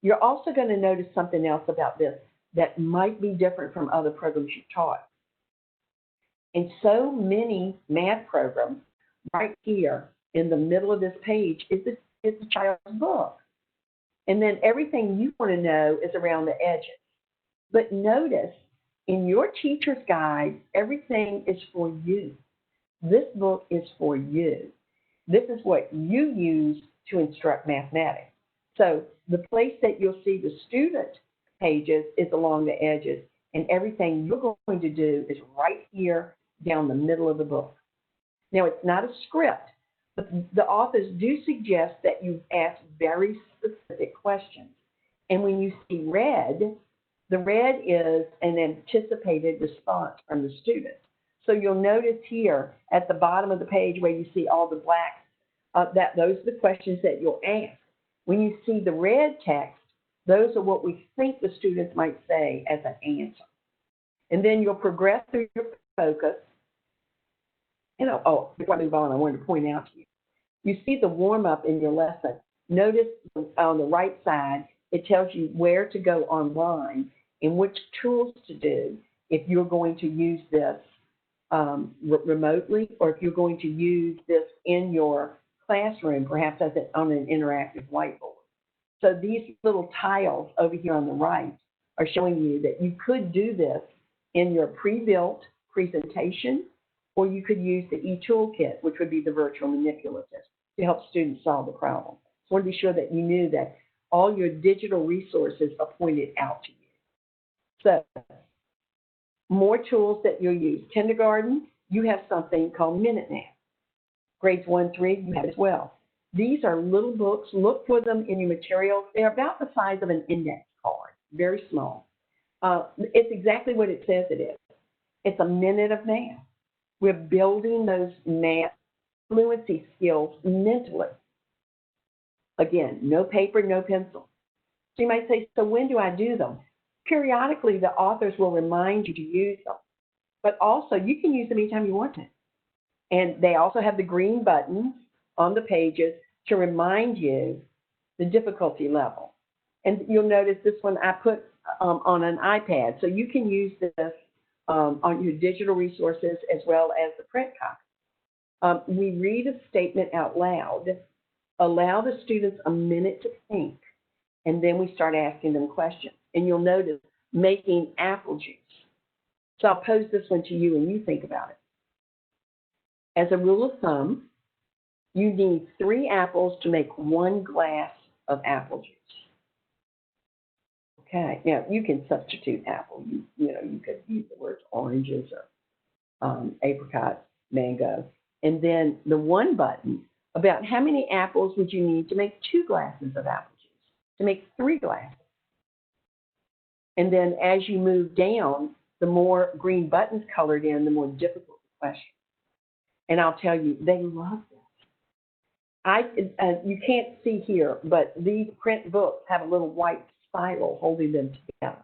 [SPEAKER 2] You're also going to notice something else about this that might be different from other programs you've taught. In so many math programs, right here in the middle of this page is the child's book. And then everything you want to know is around the edges. But notice, in your teacher's guide, everything is for you. This book is for you. This is what you use to instruct mathematics. So the place that you'll see the student pages is along the edges, and everything you're going to do is right here down the middle of the book. Now, it's not a script, but the authors do suggest that you ask very specific questions. And when you see red, the red is an anticipated response from the student. So you'll notice here at the bottom of the page where you see all the blacks, that those are the questions that you'll ask. When you see the red text, those are what we think the students might say as an answer. And then you'll progress through your focus. Before I move on, I wanted to point out to you. You see the warm-up in your lesson. Notice on the right side, it tells you where to go online and which tools to do if you're going to use this remotely, or if you're going to use this in your classroom, perhaps on an interactive whiteboard. So these little tiles over here on the right are showing you that you could do this in your pre-built presentation, or you could use the e-toolkit, which would be the virtual manipulatives, to help students solve the problem. So I want to be sure that you knew that all your digital resources are pointed out to you. So more tools that you'll use. Kindergarten, you have something called Minute Math. Grades 1-3, you have as well. These are little books. Look for them in your materials. They're about the size of an index card, very small. It's exactly what it says it is. It's a minute of math. We're building those math fluency skills mentally. Again, no paper, no pencil. So you might say, so when do I do them? Periodically, the authors will remind you to use them. But also, you can use them anytime you want to. And they also have the green buttons on the pages to remind you the difficulty level. And you'll notice this one I put on an iPad. So you can use this on your digital resources as well as the print copy. We read a statement out loud, allow the students a minute to think, and then we start asking them questions. And you'll notice making apple juice. So I'll pose this one to you and you think about it. As a rule of thumb, you need 3 apples to make 1 glass of apple juice. Okay, now you can substitute apple. You could use the words oranges or apricot, mango. And then the 1 button, about how many apples would you need to make 2 glasses of apple juice, to make 3 glasses? And then as you move down, the more green buttons colored in, the more difficult the question. And I'll tell you, they love this. You can't see here, but these print books have a little white spiral holding them together.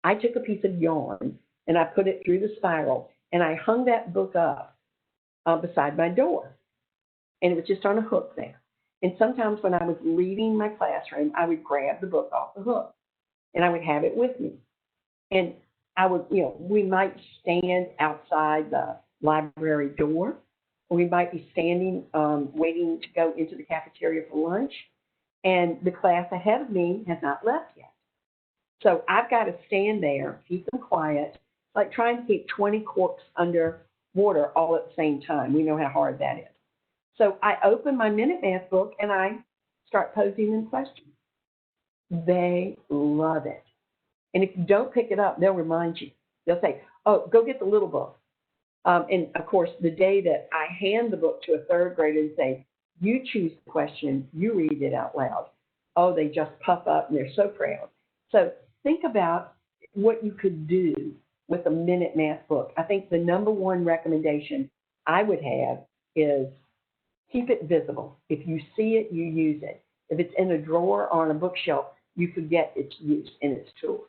[SPEAKER 2] I took a piece of yarn and I put it through the spiral and I hung that book up beside my door. And it was just on a hook there. And sometimes when I was leaving my classroom, I would grab the book off the hook and I would have it with me. And I would, we might stand outside the library door, or we might be standing waiting to go into the cafeteria for lunch, and the class ahead of me has not left yet. So I've got to stand there, keep them quiet, like trying to keep 20 corks under water all at the same time. We know how hard that is. So I open my Minute Math book and I start posing them questions. They love it. And if you don't pick it up, they'll remind you. They'll say, oh, go get the little book. And, of course, the day that I hand the book to a 3rd grader and say, you choose the question, you read it out loud, oh, they just puff up and they're so proud. So think about what you could do with a minute math book. I think the number one recommendation I would have is keep it visible. If you see it, you use it. If it's in a drawer or on a bookshelf, you forget its use and its tools.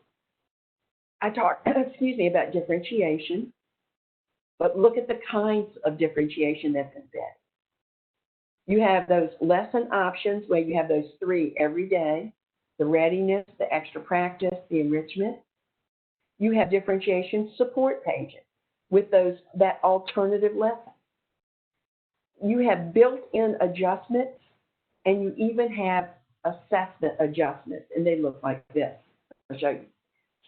[SPEAKER 2] I talked, about differentiation, but look at the kinds of differentiation that's embedded. You have those lesson options where you have those three every day: the readiness, the extra practice, the enrichment. You have differentiation support pages with that alternative lesson. You have built-in adjustments, and you even have assessment adjustments, and they look like this. I'll show you.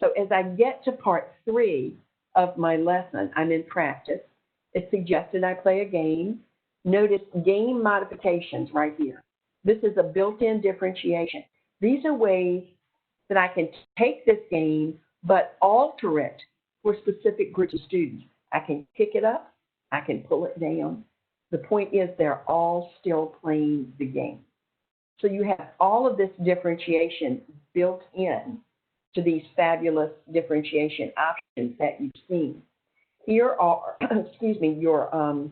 [SPEAKER 2] So as I get to part 3 of my lesson, I'm in practice. It's suggested I play a game. Notice game modifications right here. This is a built-in differentiation. These are ways that I can take this game but alter it for specific groups of students. I can pick it up, I can pull it down. The point is they're all still playing the game. So you have all of this differentiation built in to these fabulous differentiation options that you've seen. Here are, your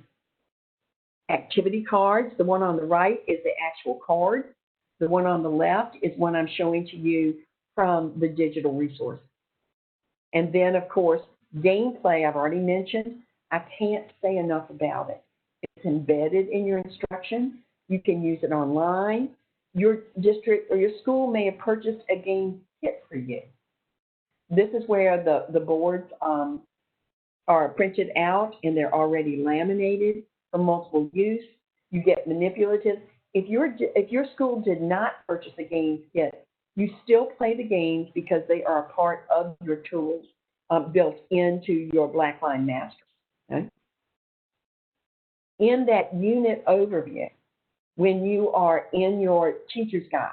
[SPEAKER 2] activity cards. The one on the right is the actual card. The one on the left is one I'm showing to you from the digital resource. And then, of course, gameplay I've already mentioned. I can't say enough about it. It's embedded in your instruction. You can use it online. Your district or your school may have purchased a game kit for you. This is where the boards are printed out and they're already laminated for multiple use. You get manipulatives. If your school did not purchase a game kit, you still play the games because they are a part of your tools built into your Blackline Masters. Okay? In that unit overview, when you are in your teacher's guide,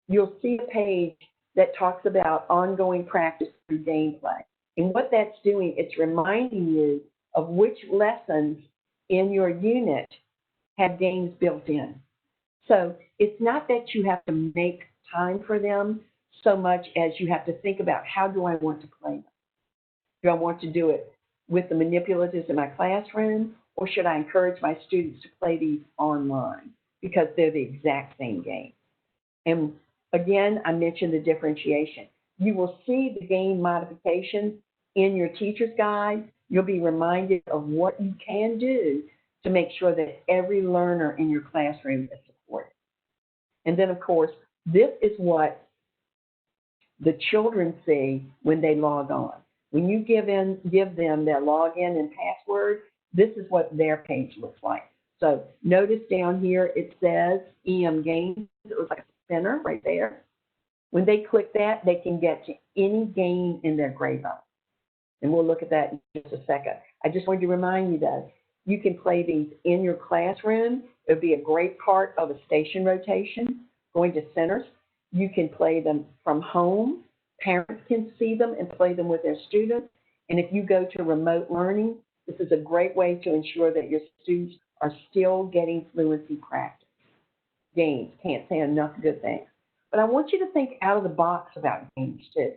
[SPEAKER 2] you'll see a page that talks about ongoing practice through gameplay. And what that's doing, it's reminding you of which lessons in your unit have games built in. So it's not that you have to make time for them so much as you have to think about, how do I want to play them? Do I want to do it with the manipulatives in my classroom, or should I encourage my students to play these online because they're the exact same game? And again, I mentioned the differentiation. You will see the game modifications in your teacher's guide. You'll be reminded of what you can do to make sure that every learner in your classroom is supported. And then, of course, this is what the children see when they log on. When you give them their login and password, this is what their page looks like. So notice down here it says EM Games. It looks like a spinner right there. When they click that, they can get to any game in their grade level. And we'll look at that in just a second. I just wanted to remind you that you can play these in your classroom. It would be a great part of a station rotation, going to centers. You can play them from home. Parents can see them and play them with their students. And if you go to remote learning, this is a great way to ensure that your students are still getting fluency practice. Games, can't say enough good things. But I want you to think out of the box about games too.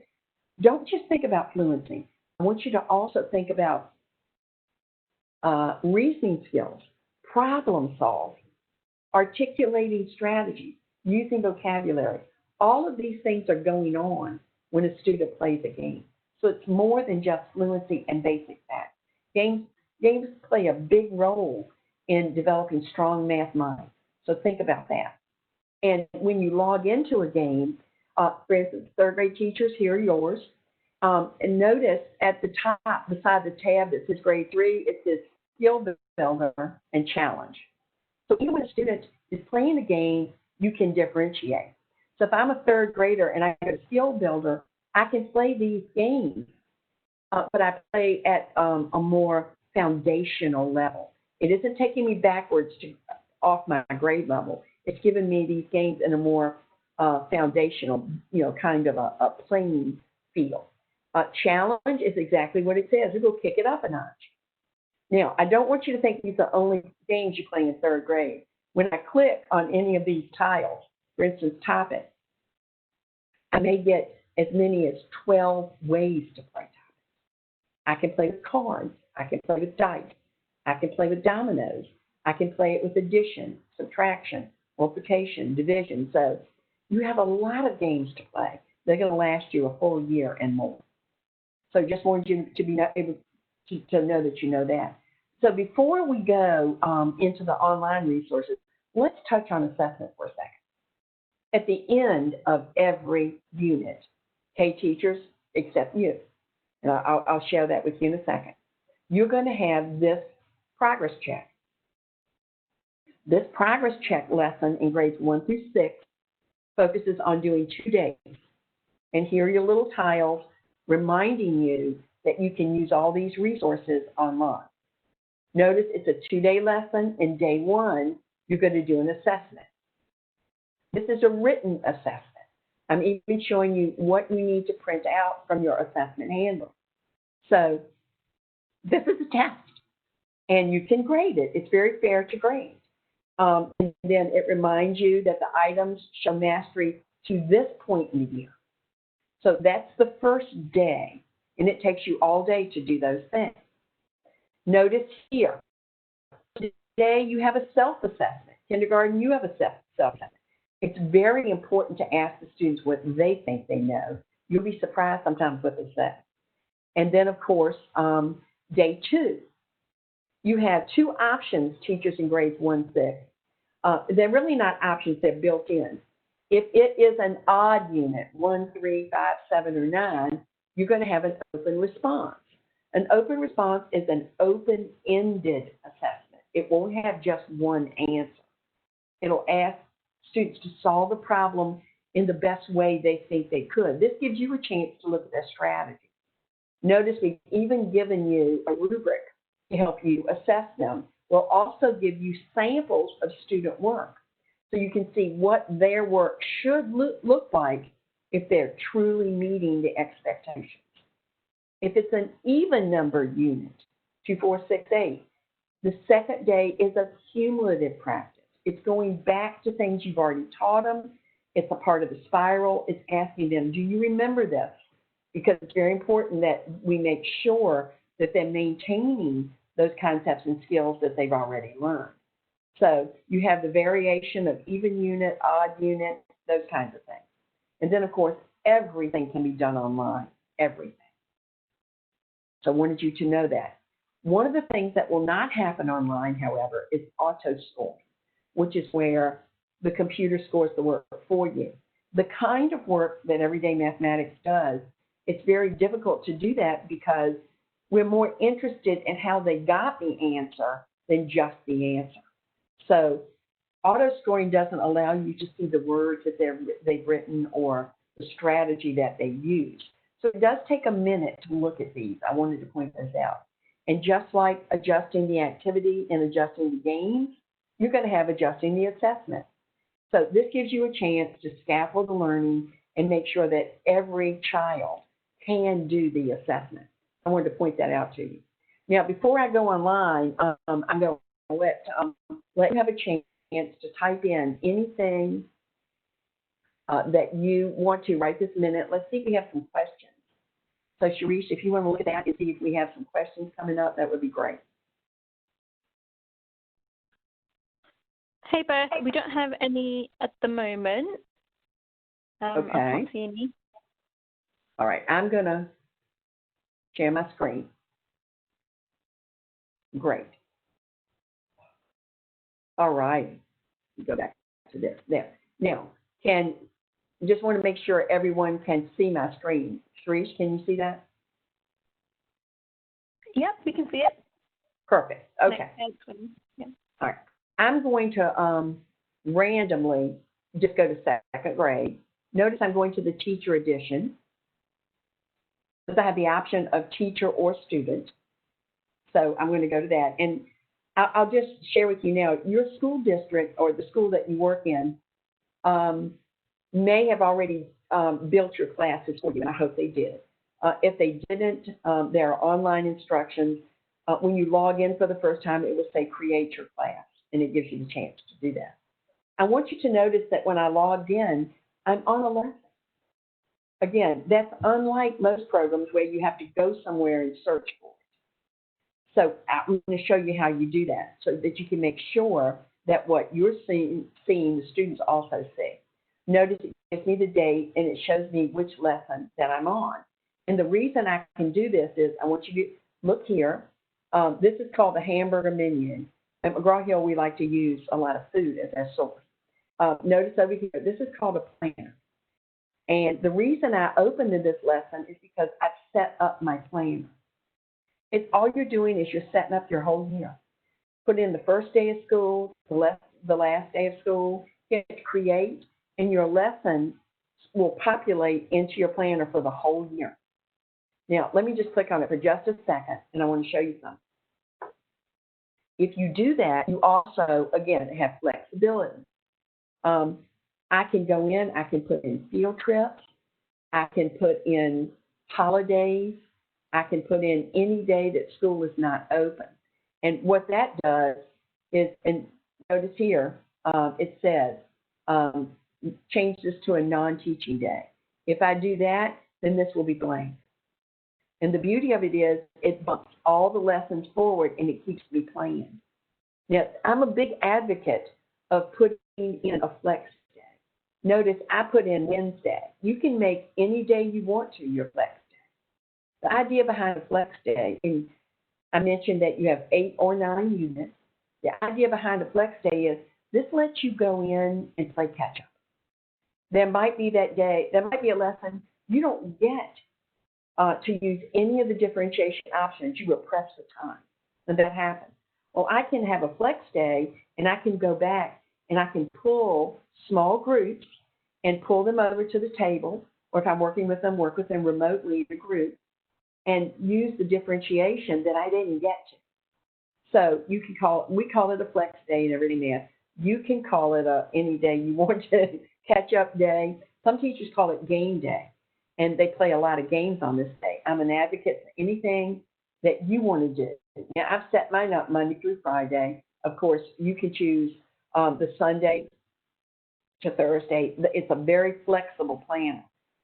[SPEAKER 2] Don't just think about fluency. I want you to also think about reasoning skills, problem solving, articulating strategies, using vocabulary. All of these things are going on when a student plays a game. So it's more than just fluency and basic facts. Games play a big role in developing strong math minds. So think about that. And when you log into a game, for instance, third grade teachers, here are yours. And notice at the top, beside the tab that says grade 3, it says skill builder and challenge. So even when a student is playing a game, you can differentiate. So if I'm a third grader and I go to skill builder, I can play these games, but I play at a more foundational level. It isn't taking me backwards off my grade level. It's giving me these games in a more foundational, kind of a playing field. Challenge is exactly what it says. It will kick it up a notch. Now, I don't want you to think these are only games you play in third grade. When I click on any of these tiles, for instance, topic, I may get as many as 12 ways to play topic. I can play with cards. I can play with dice. I can play with dominoes. I can play it with addition, subtraction, multiplication, division. So you have a lot of games to play. They're going to last you a whole year and more. So just wanted you to be able to know that you know that. So before we go into the online resources, let's touch on assessment for a second. At the end of every unit, K teachers, except you, and I'll share that with you in a second, you're going to have this progress check. This progress check lesson in grades 1 through 6 focuses on doing 2 days. And here are your little tiles reminding you that you can use all these resources online. Notice it's a 2-day lesson. In day 1, you're going to do an assessment. This is a written assessment. I'm even showing you what you need to print out from your assessment handbook. So this is a test, and you can grade it. It's very fair to grade. And then it reminds you that the items show mastery to this point in the year. So that's the first day, and it takes you all day to do those things. Notice here, today you have a self-assessment. Kindergarten, you have a self-assessment. It's very important to ask the students what they think they know. You'll be surprised sometimes what they say. And then, of course, day 2, you have 2 options, teachers in grades 1-6. They're really not options, they're built in. If it is an odd unit, 1, 3, 5, 7, or 9, you're going to have an open response. An open response is an open-ended assessment. It won't have just one answer. It'll ask students to solve the problem in the best way they think they could. This gives you a chance to look at their strategy. Notice we've even given you a rubric to help you assess them. We'll also give you samples of student work so you can see what their work should look like if they're truly meeting the expectations. If it's an even numbered unit, 2, 4, 6, 8, the second day is a cumulative practice. It's going back to things you've already taught them. It's a part of the spiral. It's asking them, do you remember this? Because it's very important that we make sure that they're maintaining those concepts and skills that they've already learned. So you have the variation of even unit, odd unit, those kinds of things. And then, of course, everything can be done online, everything. So I wanted you to know that. One of the things that will not happen online, however, is auto-scoring, which is where the computer scores the work for you. The kind of work that Everyday Mathematics does, it's very difficult to do that because we're more interested in how they got the answer than just the answer. So auto-scoring doesn't allow you to see the words that they've written or the strategy that they use. So it does take a minute to look at these. I wanted to point this out. And just like adjusting the activity and adjusting the games, you're going to have adjusting the assessment. So this gives you a chance to scaffold the learning and make sure that every child can do the assessment. I wanted to point that out to you. Now, before I go online, I'm going to let you have a chance to type in anything that you want to right this minute. Let's see if we have some questions. So, Sharice, if you want to look at that and see if we have some questions coming up, that would be great.
[SPEAKER 3] Hey, Beth, we don't have any at the moment.
[SPEAKER 2] Okay.
[SPEAKER 3] I can't see any.
[SPEAKER 2] All right, I'm going to share my screen. Great. All right. Go back to this. There. Now, just want to make sure everyone can see my screen. Sharice, can you see that?
[SPEAKER 3] Yep, we can see it.
[SPEAKER 2] Perfect. Okay.
[SPEAKER 3] Yep.
[SPEAKER 2] All right. I'm going to randomly just go to second grade. Notice I'm going to the teacher edition. Because I have the option of teacher or student. So I'm going to go to that. And I'll just share with you now, your school district or the school that you work in may have already built your classes for you, and I hope they did. If they didn't, there are online instructions. When you log in for the first time, it will say create your class, and it gives you the chance to do that. I want you to notice that when I logged in, I'm on a lesson. Again, that's unlike most programs where you have to go somewhere and search for it. So I'm going to show you how you do that so that you can make sure that what you're seeing the students also see. Notice it gives me the date and it shows me which lesson that I'm on. And the reason I can do this is I want you to look here. This is called the hamburger menu. At McGraw Hill, we like to use a lot of food as our source. Notice over here, this is called a planner. And the reason I opened this lesson is because I've set up my planner. It's all you're doing is you're setting up your whole year. Put in the first day of school, the last day of school, hit create, and your lesson will populate into your planner for the whole year. Now, let me just click on it for just a second, and I want to show you something. If you do that, you also, again, have flexibility. I can go in, I can put in field trips, I can put in holidays, I can put in any day that school is not open. And what that does is, and notice here, it says, change this to a non-teaching day. If I do that, then this will be blank. And the beauty of it is it bumps all the lessons forward and it keeps me playing. Now, I'm a big advocate of putting in a flex day. Notice I put in Wednesday. You can make any day you want to your flex day. The idea behind a flex day, and I mentioned that you have 8 or 9 units. The idea behind a flex day is this lets you go in and play catch up. There might be that day, there might be a lesson you don't get to use any of the differentiation options. You will press the time, and that happens. Well, I can have a flex day, and I can go back, and I can pull small groups and pull them over to the table, or if I'm working with them, work with them remotely in a group, and use the differentiation that I didn't get to. So you can call it, we call it a flex day and everything there. You can call it any day you want to, catch up day. Some teachers call it game day, and they play a lot of games on this day. I'm an advocate for anything that you want to do. Now, I've set mine up Monday through Friday. Of course, you can choose the Sunday to Thursday. It's a very flexible plan.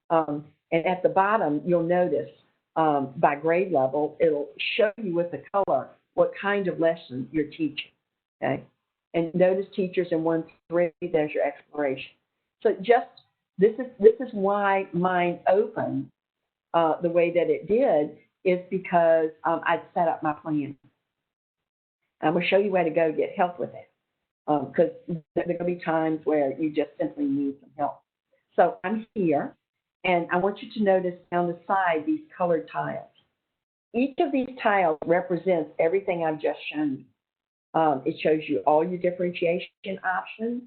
[SPEAKER 2] And at the bottom, you'll notice by grade level, it'll show you with the color what kind of lesson you're teaching, okay? And notice teachers in 1 through 3, there's your exploration. So just, this is why mine opened the way that it did, is because I'd set up my plan. I'm going to show you where to go get help with it, because there are going to be times where you just simply need some help. So I'm here, and I want you to notice down the side these colored tiles. Each of these tiles represents everything I've just shown you. It shows you all your differentiation options,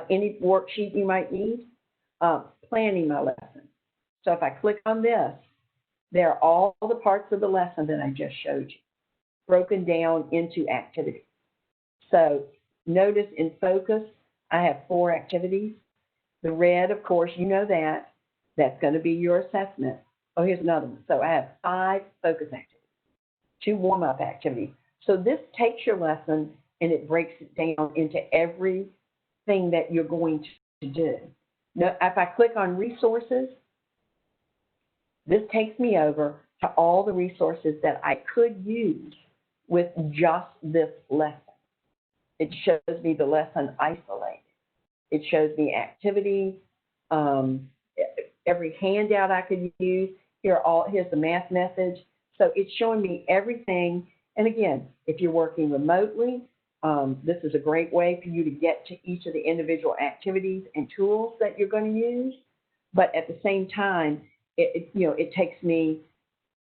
[SPEAKER 2] any worksheet you might need, planning my lesson. So if I click on this, there are all the parts of the lesson that I just showed you, broken down into activities. So notice in focus, I have 4 activities. The red, of course, you know that. That's going to be your assessment. Oh, here's another one. So I have 5 focus activities, 2 warm-up activities. So this takes your lesson and it breaks it down into everything that you're going to do. Now, if I click on resources, this takes me over to all the resources that I could use with just this lesson. It shows me the lesson isolated. It shows me activities, every handout I could use. Here's the math message. So it's showing me everything. And again, if you're working remotely, this is a great way for you to get to each of the individual activities and tools that you're going to use. But at the same time, it takes me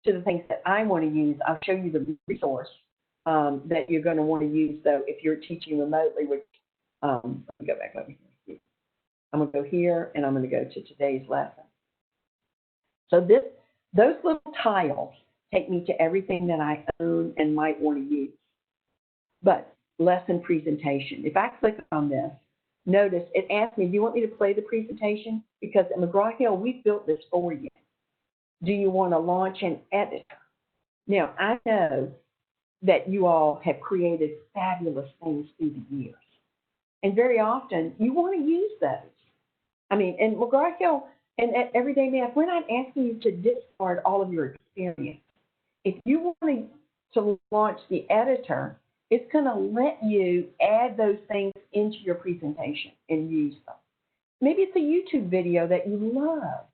[SPEAKER 2] to the things that I want to use. I'll show you the resource that you're going to want to use, though, if you're teaching remotely. Which let me go back over here. I'm going to go here, and I'm going to go to today's lesson. So those little tiles take me to everything that I own and might want to use. But lesson presentation. If I click on this, notice it asks me, do you want me to play the presentation? Because at McGraw Hill, we built this for you. Do you want to launch an editor? Now, I know that you all have created fabulous things through the years. And very often, you want to use those. I mean, and McGraw Hill And at Everyday Math, we're not asking you to discard all of your experience. If you want to launch the editor, it's going to let you add those things into your presentation and use them. Maybe it's a YouTube video that you love.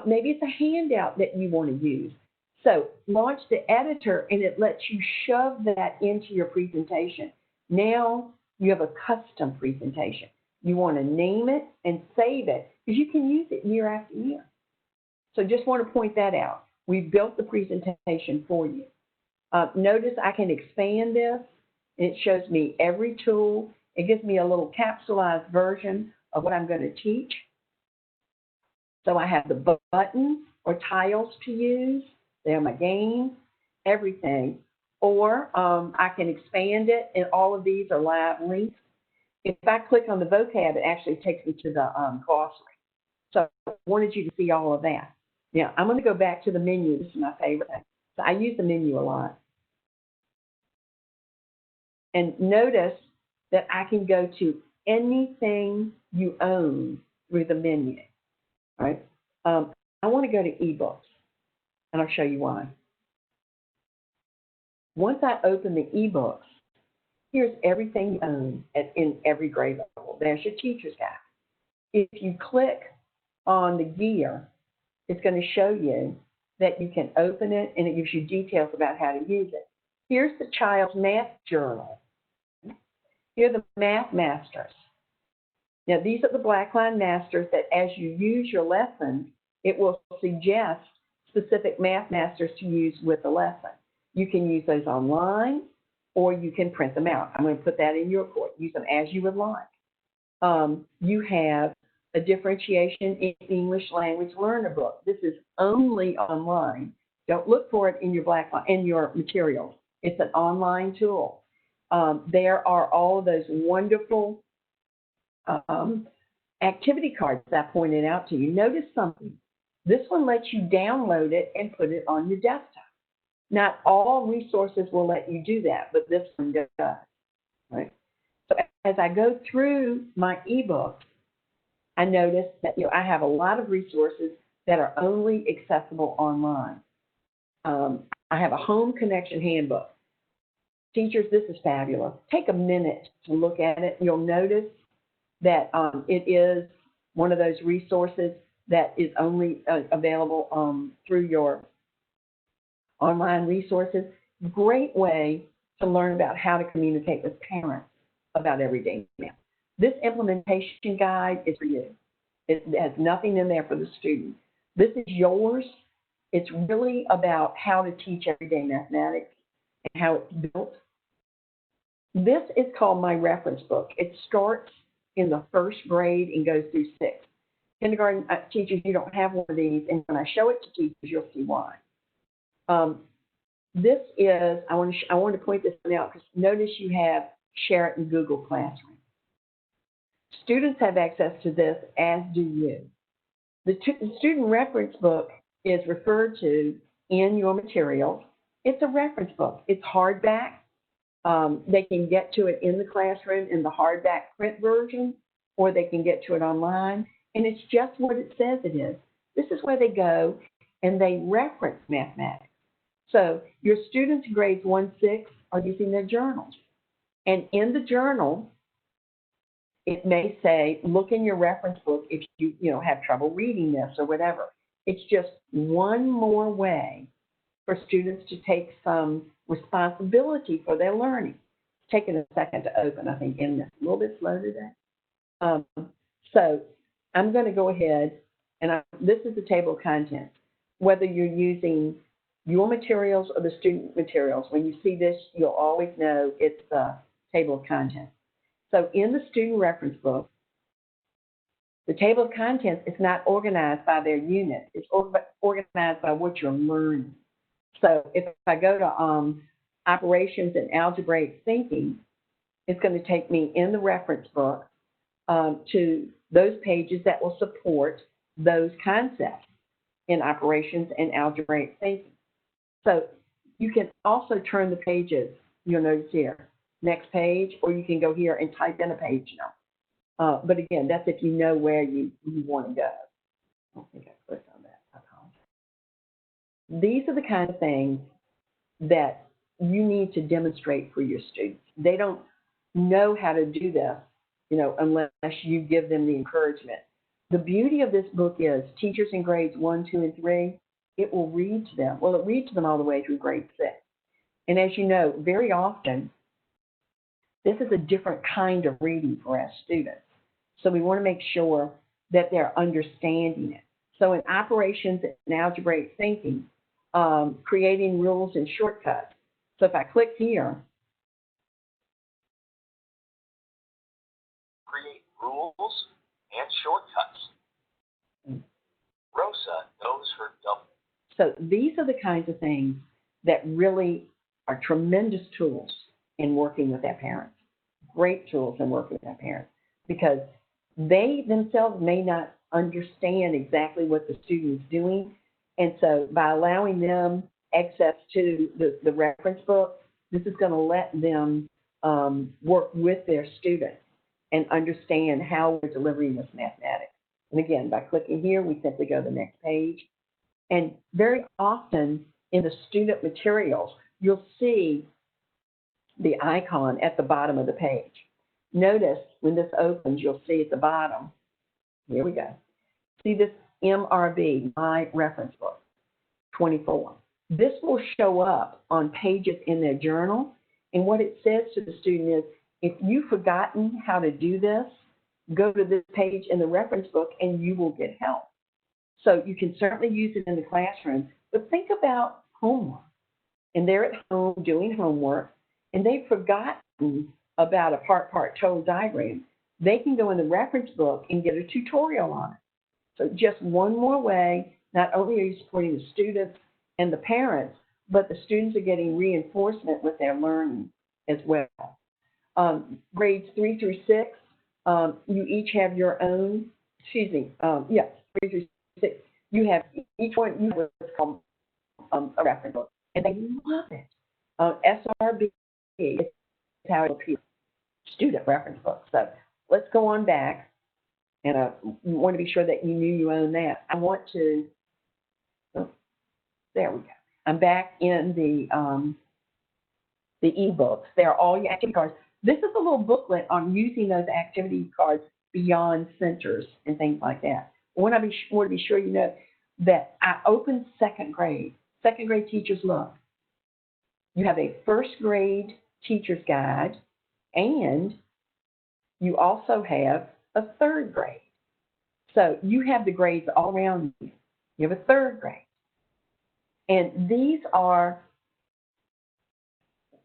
[SPEAKER 2] Maybe it's a handout that you want to use. So launch the editor and it lets you shove that into your presentation. Now you have a custom presentation. You want to name it and save it because you can use it year after year. So just want to point that out. We've built the presentation for you. Notice I can expand this. It shows me every tool. It gives me a little capsulized version of what I'm going to teach. So I have the buttons or tiles to use. They're my games, everything. Or I can expand it, and all of these are live links. If I click on the vocab, it actually takes me to the glossary. So I wanted you to see all of that. Now, I'm going to go back to the menu. This is my favorite thing. So I use the menu a lot. And notice that I can go to anything you own through the menu. All right? I want to go to ebooks, and I'll show you why. Once I open the ebooks, here's everything you own in every grade level. There's your teacher's guide. If you click on the gear, it's going to show you that you can open it, and it gives you details about how to use it. Here's the child's math journal. Here are the math masters. Now, these are the Blackline masters that as you use your lesson, it will suggest specific math masters to use with the lesson. You can use those online, or you can print them out. I'm going to put that in your course. Use them as you would like. You have a differentiation in English language learner book. This is only online. Don't look for it in your materials. It's an online tool. There are all of those wonderful activity cards that I pointed out to you. Notice something. This one lets you download it and put it on your desktop. Not all resources will let you do that, but this one does. Right? So as I go through my ebook, I notice that I have a lot of resources that are only accessible online. I have a home connection handbook. Teachers, this is fabulous. Take a minute to look at it. You'll notice that it is one of those resources that is only available through your online resources. Great way to learn about how to communicate with parents about everyday math. This implementation guide is for you. It has nothing in there for the student. This is yours. It's really about how to teach everyday mathematics and how it's built. This is called my reference book. It starts in the first grade and goes through 6th. Kindergarten teachers, you don't have one of these, and when I show it to teachers, you'll see why. This is, I want to point this one out because notice you have Share It in Google Classroom. Students have access to this, as do you. The student reference book is referred to in your materials. It's a reference book. It's hardback. They can get to it in the classroom in the hardback print version, or they can get to it online, and it's just what it says it is. This is where they go, and they reference mathematics. So your students in grades 1-6 are using their journals. And in the journal, it may say, look in your reference book if you have trouble reading this or whatever. It's just one more way for students to take some responsibility for their learning. It's taken a second to open, I think, in this. A little bit slow today. So I'm going to go ahead, and this is the table of contents. Whether you're using your materials or the student materials, when you see this, you'll always know it's the table of contents. So in the student reference book, the table of contents is not organized by their unit. It's organized by what you're learning. So if I go to operations and algebraic thinking, it's going to take me in the reference book to those pages that will support those concepts in operations and algebraic thinking. So you can also turn the pages, you'll notice here, next page, or you can go here and type in a page number. But again, that's if you know where you want to go. don't think I clicked on that. I apologize. These are the kind of things that you need to demonstrate for your students. They don't know how to do this, unless you give them the encouragement. The beauty of this book is teachers in grades 1, 2, and 3, it will read to them. Well, it reads to them all the way through grade 6. And as you know, very often, this is a different kind of reading for our students. So we want to make sure that they're understanding it. So in operations and algebraic thinking, creating rules and shortcuts. So if I click here,
[SPEAKER 4] create rules and shortcuts. Rosa knows her double.
[SPEAKER 2] so these are the kinds of things that really are tremendous tools in working with our parents. Great tools in working with our parents, because they themselves may not understand exactly what the student's doing. And so by allowing them access to the reference book, this is going to let them work with their students and understand how we're delivering this mathematics. And again, by clicking here, we simply go to the next page. And very often in the student materials, you'll see the icon at the bottom of the page. Notice when this opens, you'll see at the bottom, here we go, see this MRB, My Reference Book, 24. This will show up on pages in their journal, and what it says to the student is, if you've forgotten how to do this, go to this page in the reference book and you will get help. So you can certainly use it in the classroom, but think about homework. And they're at home doing homework, and they've forgotten about a part-part total diagram. They can go in the reference book and get a tutorial on it. So just one more way, not only are you supporting the students and the parents, but the students are getting reinforcement with their learning as well. Grades 3 through 6, you each have your own, 3 through 6, you have each one, you have what's called a reference book, and they love it. SRB is how it appears, student reference book. So let's go on back, and you want to be sure that you knew you own that. I want to, there we go. I'm back in the e-books. There are all your activity cards. This is a little booklet on using those activity cards beyond centers and things like that. I want to be sure you know that I opened second grade. Second grade teachers, look. You have a first grade teacher's guide, and you also have a third grade. So you have the grades all around you. You have a third grade. And these are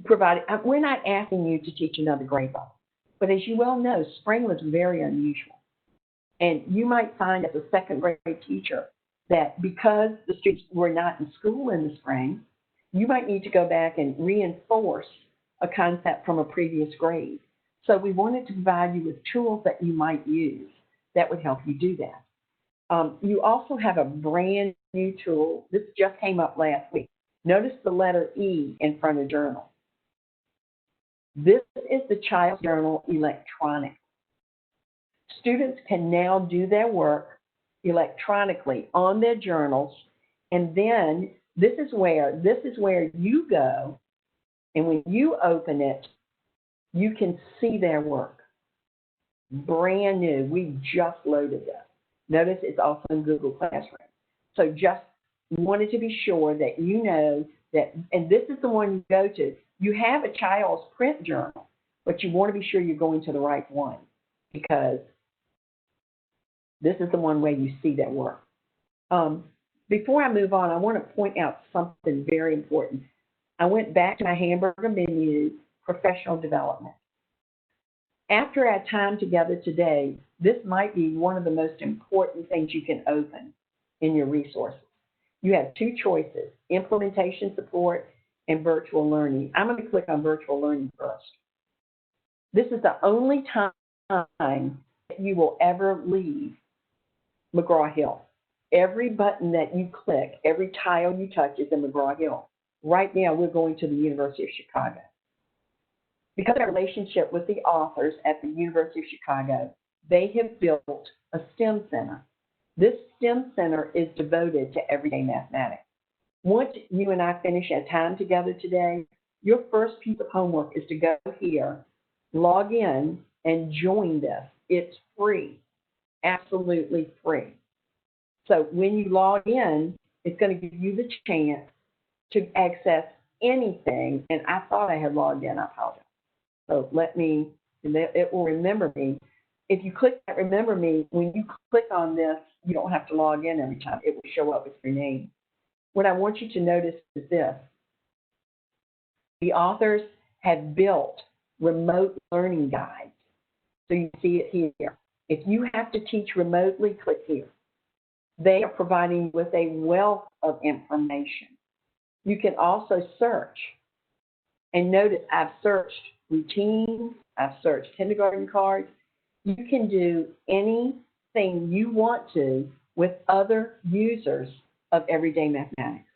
[SPEAKER 2] provided. We're not asking you to teach another grade level, but as you well know, spring was very unusual. And you might find as a second grade teacher that because the students were not in school in the spring, you might need to go back and reinforce a concept from a previous grade. So we wanted to provide you with tools that you might use that would help you do that. You also have a brand new tool. This just came up last week. Notice the letter E in front of journal. This is the Child's Journal electronic. Students can now do their work electronically on their journals, and then this is where you go, and when you open it, you can see their work. Brand new. We just loaded this. Notice it's also in Google Classroom. So just wanted to be sure that you know that, and this is the one you go to. You have a child's print journal, but you want to be sure you're going to the right one, because this is the one way you see their work. Before I move on, I want to point out something very important. I went back to my hamburger menu, professional development. After our time together today, this might be one of the most important things you can open in your resources. You have two choices, implementation support and virtual learning. I'm going to click on virtual learning first. This is the only time that you will ever leave McGraw Hill. Every button that you click, every tile you touch is in McGraw Hill. Right now, we're going to the University of Chicago. Because of our relationship with the authors at the University of Chicago, they have built a STEM center. This STEM Center is devoted to everyday mathematics. Once you and I finish our time together today, your first piece of homework is to go here, log in, and join this. It's free, absolutely free. So when you log in, it's going to give you the chance to access anything. And I thought I had logged in. I apologize. So it will remember me. If you click that remember me, when you click on this, you don't have to log in every time. It will show up with your name. What I want you to notice is this. The authors have built remote learning guides. So you see it here. If you have to teach remotely, click here. They are providing you with a wealth of information. You can also search. And notice I've searched routines, I've searched kindergarten cards. You can do anything you want to with other users of everyday mathematics.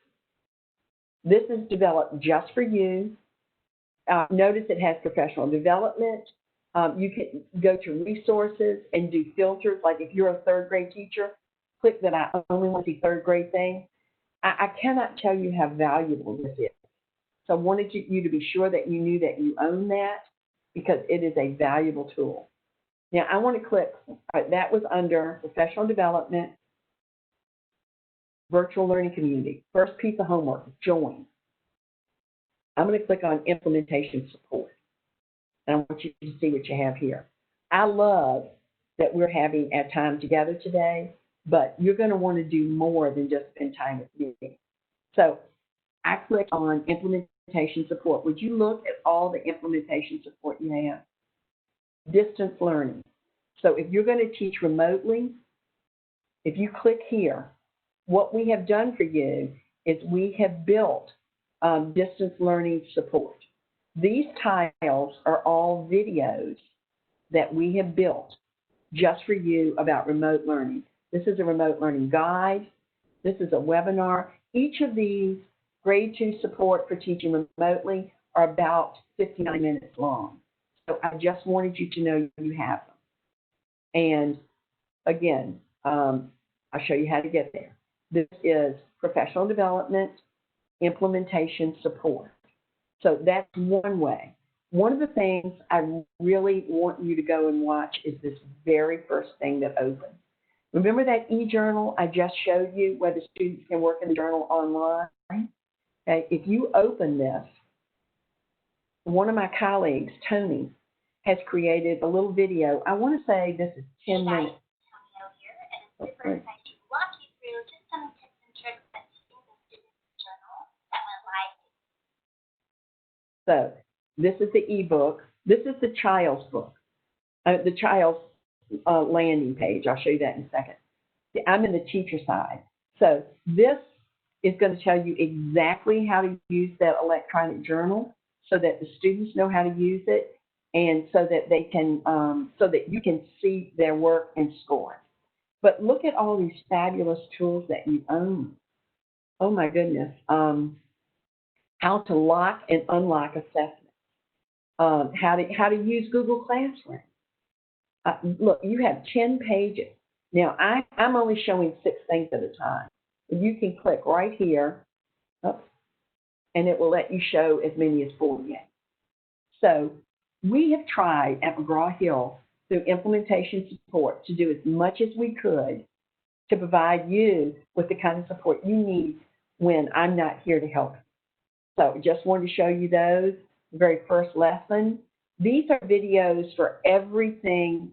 [SPEAKER 2] This is developed just for you. Notice it has professional development. You can go to resources and do filters. Like if you're a third grade teacher, click that I only want to see third grade things. I cannot tell you how valuable this is. So I wanted you to be sure that you knew that you own that because it is a valuable tool. Now I want to click, that was under professional development, virtual learning community. First piece of homework, join. I'm going to click on implementation support. And I want you to see what you have here. I love that we're having our time together today, but you're going to want to do more than just spend time with me. So I click on implementation support. Would you look at all the implementation support you have? Distance learning. So if you're going to teach remotely, if you click here, what we have done for you is we have built distance learning support. These tiles are all videos that we have built just for you about remote learning. This is a remote learning guide. This is a webinar. Each of these grade 2 support for teaching remotely are about 59 minutes long. So I just wanted you to know you have them. And again, I'll show you how to get there. This is professional development, implementation support. So that's one way. One of the things I really want you to go and watch is this very first thing that opens. Remember that e-journal I just showed you where the students can work in the journal online? Okay, if you open this, one of my colleagues, Tony, has created a little video. I want to say this is 10 minutes.
[SPEAKER 5] Here, and it's super exciting to walk you through just some tips and tricks that students and students journal that went live.
[SPEAKER 2] So this is the ebook. This is the child's book, the child's landing page. I'll show you that in a second. I'm in the teacher side. So this is going to tell you exactly how to use that electronic journal so that the students know how to use it and so that they can, so that you can see their work and score it. But look at all these fabulous tools that you own. Oh my goodness. How to lock and unlock assessments. How to use Google Classroom. Look, you have 10 pages. Now, I'm only showing 6 things at a time. You can click right here, and it will let you show as many as 48. So we have tried at McGraw Hill through implementation support to do as much as we could to provide you with the kind of support you need when I'm not here to help you. So just wanted to show you those. The very first lesson. These are videos for everything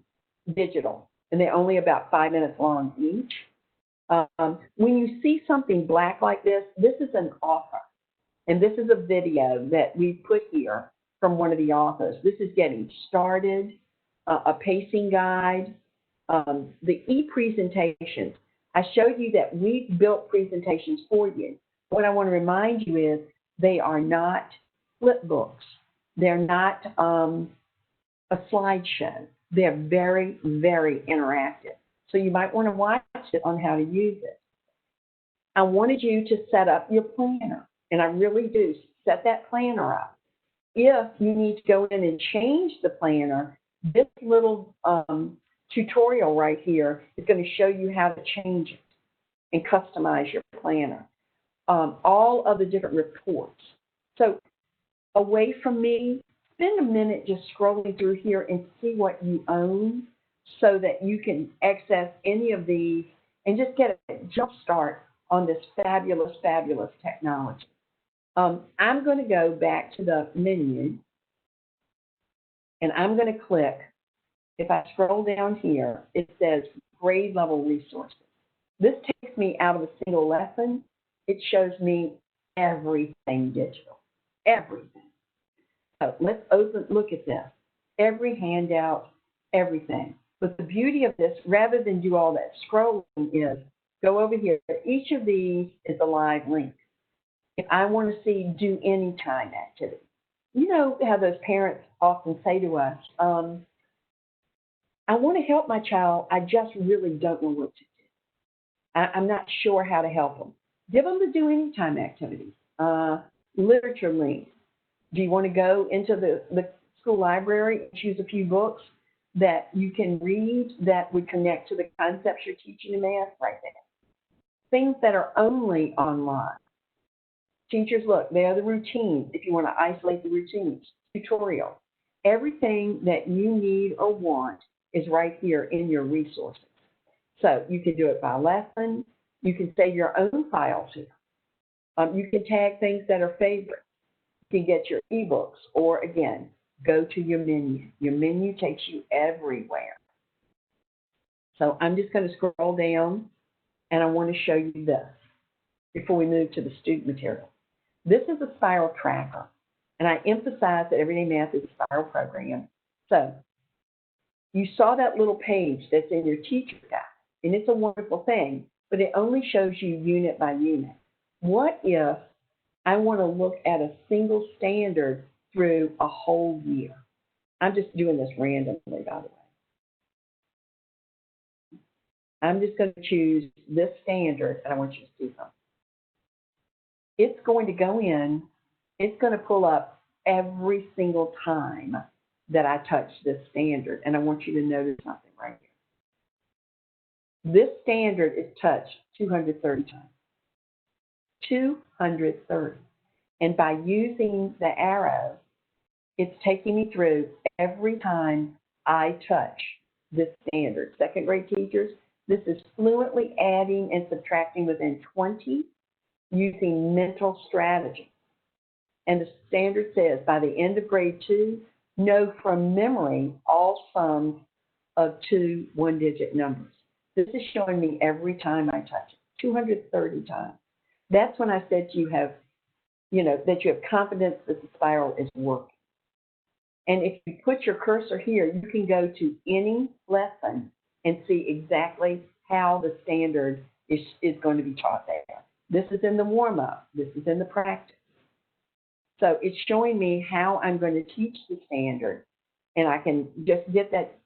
[SPEAKER 2] digital, and they're only about 5 minutes long each. When you see something black like this is an author, and this is a video that we put here from one of the authors. This is getting started, a pacing guide, the e-presentations. I showed you that we've built presentations for you. What I want to remind you is they are not flip books. They're not a slideshow. They're very, very interactive. So you might want to watch it on how to use it. I wanted you to set up your planner, and I really do. Set that planner up. If you need to go in and change the planner, this little tutorial right here is going to show you how to change it and customize your planner. All of the different reports. So away from me, spend a minute just scrolling through here and see what you own so that you can access any of these and just get a jump start on this fabulous, fabulous technology. I'm going to go back to the menu, and I'm going to click. If I scroll down here, it says grade level resources. This takes me out of a single lesson. It shows me everything digital, everything. So let's look at this. Every handout, everything. But the beauty of this, rather than do all that scrolling, is go over here. Each of these is a live link. If I want to see do any time activity, you know how those parents often say to us, I want to help my child, I just really don't know what to do. I'm not sure how to help them. Give them the do any time activities. Literature links. Do you want to go into the school library and choose a few books that you can read that would connect to the concepts you're teaching in math? Right there. Things that are only online. Teachers, look, they are the routines if you want to isolate the routines. Tutorial. Everything that you need or want is right here in your resources. So you can do it by lesson. You can save your own files here. You can tag things that are favorites. You can get your ebooks, or again, go to your menu. Your menu takes you everywhere. So I'm just going to scroll down, and I want to show you this before we move to the student material. This is a spiral tracker, and I emphasize that Everyday Math is a spiral program. So you saw that little page that's in your teacher guide, and it's a wonderful thing, but it only shows you unit by unit. What if I want to look at a single standard through a whole year? I'm just doing this randomly, by the way. I'm just going to choose this standard, and I want you to see something. It's going to go in, it's going to pull up every single time that I touch this standard, and I want you to notice something right here. This standard is touched 230 times. 230. And by using the arrow, it's taking me through every time I touch this standard. Second grade teachers, this is fluently adding and subtracting within 20 using mental strategy. And the standard says by the end of grade 2, know from memory all sums of 2 one-digit numbers. This is showing me every time I touch it, 230 times. That's when I said you have, that you have confidence that the spiral is working. And if you put your cursor here, you can go to any lesson and see exactly how the standard is going to be taught there. This is in the warm-up. This is in the practice. So it's showing me how I'm going to teach the standard, and I can just get that.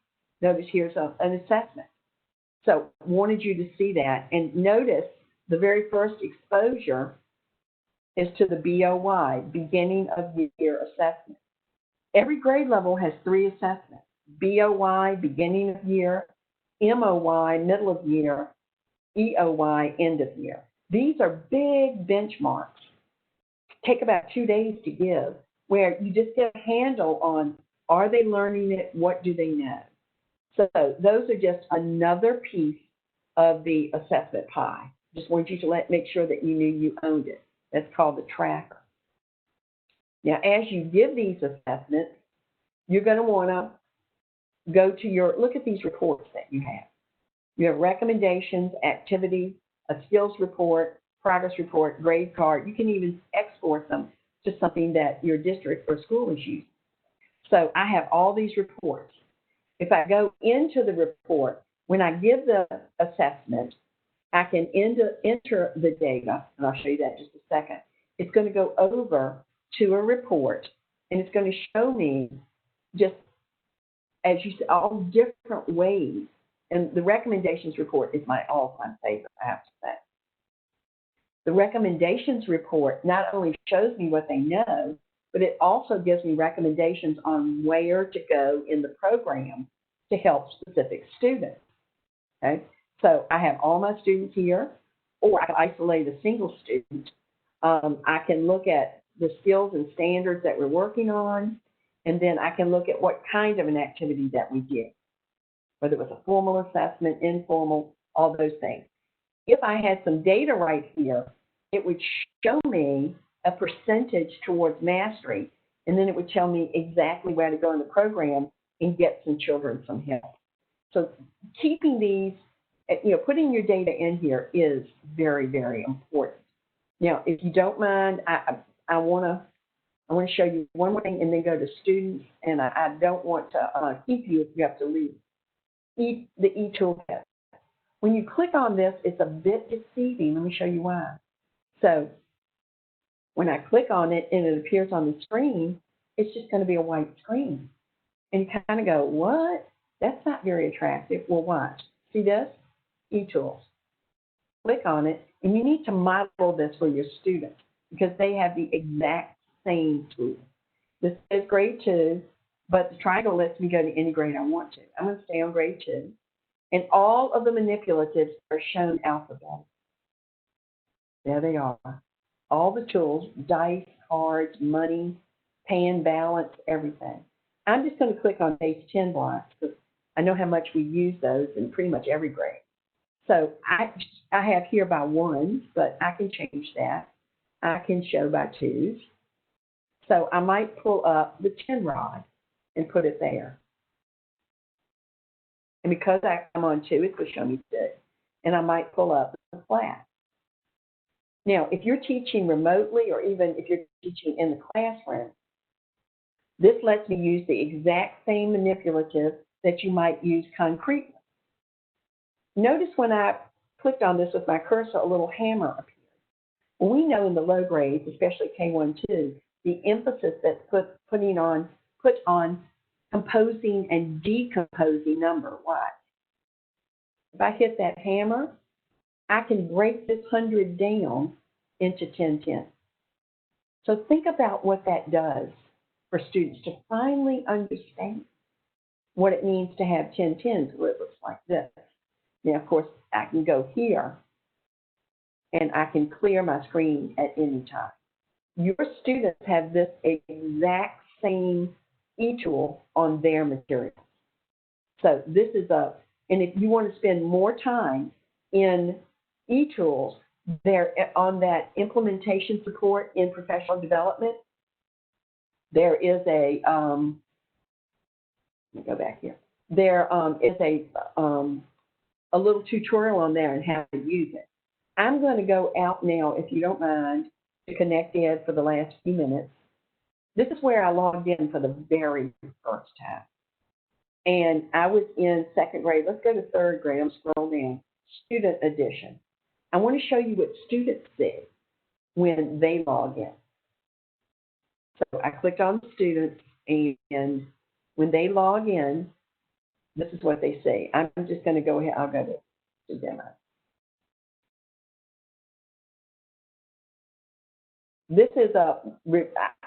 [SPEAKER 2] Notice here's an assessment. So wanted you to see that, and notice the very first exposure is to the BOY, beginning of year assessment. Every grade level has 3 assessments: BOY, beginning of year; MOY, middle of year; EOY, end of year. These are big benchmarks. Take about 2 days to give, where you just get a handle on, are they learning it? What do they know? So those are just another piece of the assessment pie. Just want you to make sure that you knew you owned it. That's called the tracker. Now, as you give these assessments, you're going to want to go to look at these reports that you have. You have recommendations, activity, a skills report, progress report, grade card. You can even export them to something that your district or school is using. So I have all these reports. If I go into the report, when I give the assessment, I can enter the data, and I'll show you that in just a second. It's going to go over to a report, and it's going to show me just, as you said, all different ways. And the recommendations report is my all-time favorite, I have to say. The recommendations report not only shows me what they know, but it also gives me recommendations on where to go in the program to help specific students. Okay, so I have all my students here, or I can isolate a single student. I can look at the skills and standards that we're working on, and then I can look at what kind of an activity that we did, whether it was a formal assessment, informal, all those things. If I had some data right here, it would show me a percentage towards mastery, and then it would tell me exactly where to go in the program and get some children some help. So keeping these, putting your data in here is very, very important. Now, if you don't mind, I want to show you one more thing and then go to students, and I don't want to keep you if you have to leave. The e-toolkit. When you click on this, it's a bit deceiving. Let me show you why. So when I click on it and it appears on the screen, it's just going to be a white screen. And you kind of go, what? That's not very attractive. Well, watch. See this? E-tools. Click on it, and you need to model this for your students because they have the exact same tool. This is grade 2, but the triangle lets me go to any grade I want to. I'm going to stay on grade 2. And all of the manipulatives are shown alphabetically. There they are. All the tools, dice, cards, money, pan, balance, everything. I'm just going to click on page 10 blocks because I know how much we use those in pretty much every grade. So I have here by ones, but I can change that. I can show by twos. So I might pull up the 10 rod and put it there. And because I'm on 2, it will show me 2. And I might pull up the flat. Now, if you're teaching remotely or even if you're teaching in the classroom, this lets me use the exact same manipulative that you might use concretely. Notice when I clicked on this with my cursor, a little hammer appeared. Well, we know in the low grades, especially K1, 2, the emphasis that's put on composing and decomposing number. Why? If I hit that hammer, I can break this 100 down into 10 10s. So think about what that does for students to finally understand what it means to have 10 10s where it looks like this. Now, of course, I can go here and I can clear my screen at any time. Your students have this exact same e-tool on their material. So this is and if you want to spend more time in e-tools, they're on that implementation support in professional development. There is let me go back here. There is a little tutorial on there on how to use it. I'm going to go out now, if you don't mind, to Connect Ed for the last few minutes. This is where I logged in for the very first time. And I was in 2nd grade. Let's go to 3rd grade. I'm scrolling down. Student edition. I want to show you what students see when they log in. So I clicked on students, and when they log in, this is what they see. I'm just going to go ahead. I'll go to demo. This is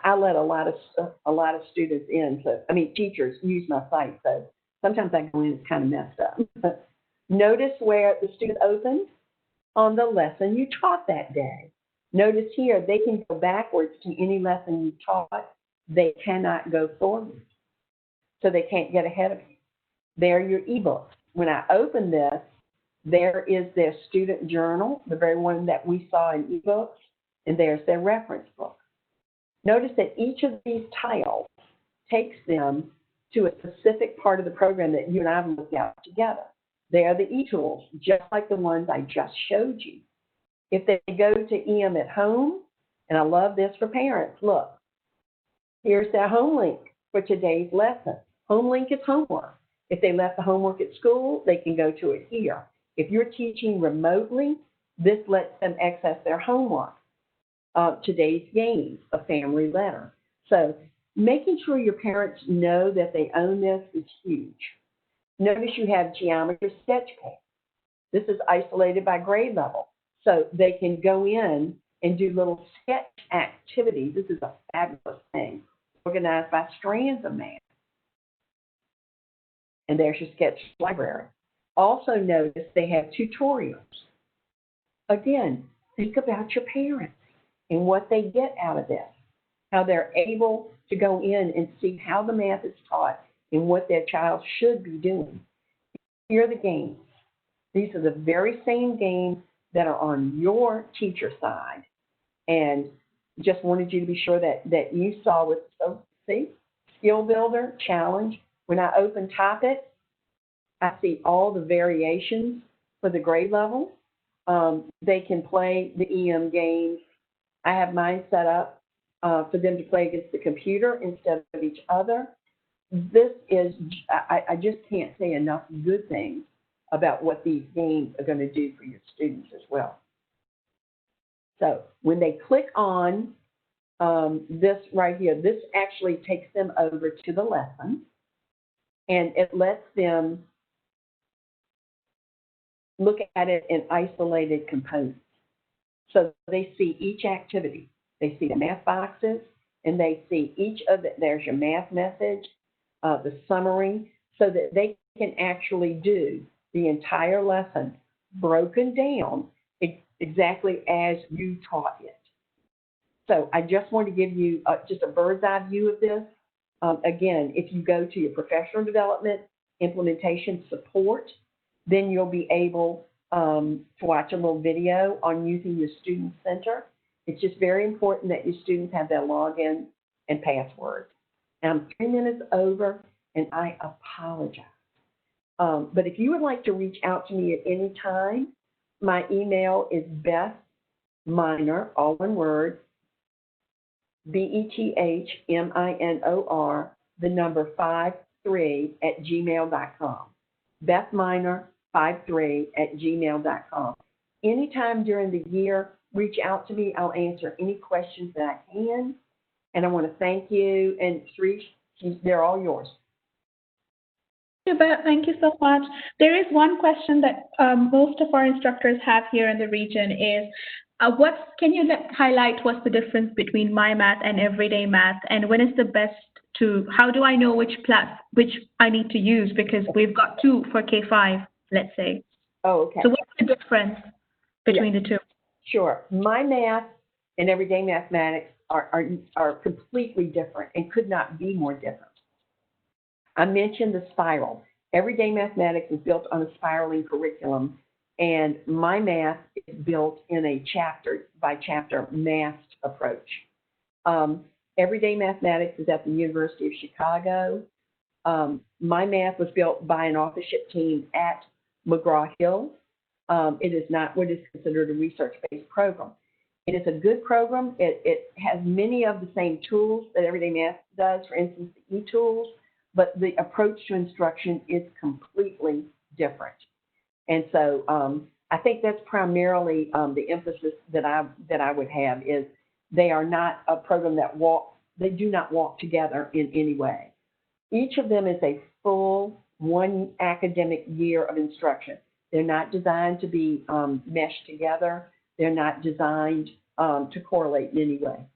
[SPEAKER 2] I let a lot of students in. So teachers use my site. So sometimes I go in, it's kind of messed up. Notice where the student opened on the lesson you taught that day. Notice here they can go backwards to any lesson you taught. They cannot go forward. So they can't get ahead of you. There are your ebooks. When I open this, there is their student journal, the very one that we saw in ebooks, and there's their reference book. Notice that each of these tiles takes them to a specific part of the program that you and I have looked at together. They are the e-tools, just like the ones I just showed you. If they go to EM at home, and I love this for parents, look, here's their home link for today's lesson. Home link is homework. If they left the homework at school, they can go to it here. If you're teaching remotely, this lets them access their homework. Today's games, a family letter. So making sure your parents know that they own this is huge. Notice you have geometry sketch pad. This is isolated by grade level. So they can go in and do little sketch activities. This is a fabulous thing, organized by strands of math. And there's your sketch library. Also notice they have tutorials. Again, think about your parents and what they get out of this, how they're able to go in and see how the math is taught and what their child should be doing. Here are the games. These are the very same games that are on your teacher side. And just wanted you to be sure that you saw with, so see, skill builder, challenge. When I open Topic, I see all the variations for the grade level. They can play the EM games. I have mine set up for them to play against the computer instead of each other. This is, I just can't say enough good things about what these games are going to do for your students as well. So when they click on this right here, this actually takes them over to the lesson, and it lets them look at it in isolated components. So they see each activity. They see the math boxes, and they see each of the, there's your math message, the summary, so that they can actually do the entire lesson broken down exactly as you taught it. So I just want to give you just a bird's eye view of this. Again, if you go to your professional development, implementation support, then you'll be able to watch a little video on using your student center. It's just very important that your students have their login and password. And I'm 3 minutes over, and I apologize. But if you would like to reach out to me at any time, my email is bethminor, all one word, BETHMINOR, the number 53@gmail.com. BethMinor53@gmail.com. Anytime during the year, reach out to me. I'll answer any questions that I can. And I want to thank you. And Sri, they're all yours.
[SPEAKER 1] Thank you, Beth. Thank you so much. There is one question that most of our instructors have here in the region is, can you highlight what's the difference between My Math and Everyday Math, and when is the best how do I know which I need to use, because we've got two for K5, let's say.
[SPEAKER 2] Oh, okay.
[SPEAKER 1] So what's the difference between the two?
[SPEAKER 2] Sure. My Math and Everyday Mathematics are completely different and could not be more different. I mentioned the spiral. Everyday Mathematics is built on a spiraling curriculum, and My Math is built in a chapter-by-chapter massed approach. Everyday Mathematics is at the University of Chicago. My Math was built by an authorship team at McGraw Hill. It is not what is considered a research-based program. It is a good program. It has many of the same tools that Everyday Math does, for instance, the e-tools, but the approach to instruction is completely different. And so I think that's primarily the emphasis that I would have is they are not a program that they do not walk together in any way. Each of them is a full one academic year of instruction. They're not designed to be meshed together. They're not designed to correlate in any way.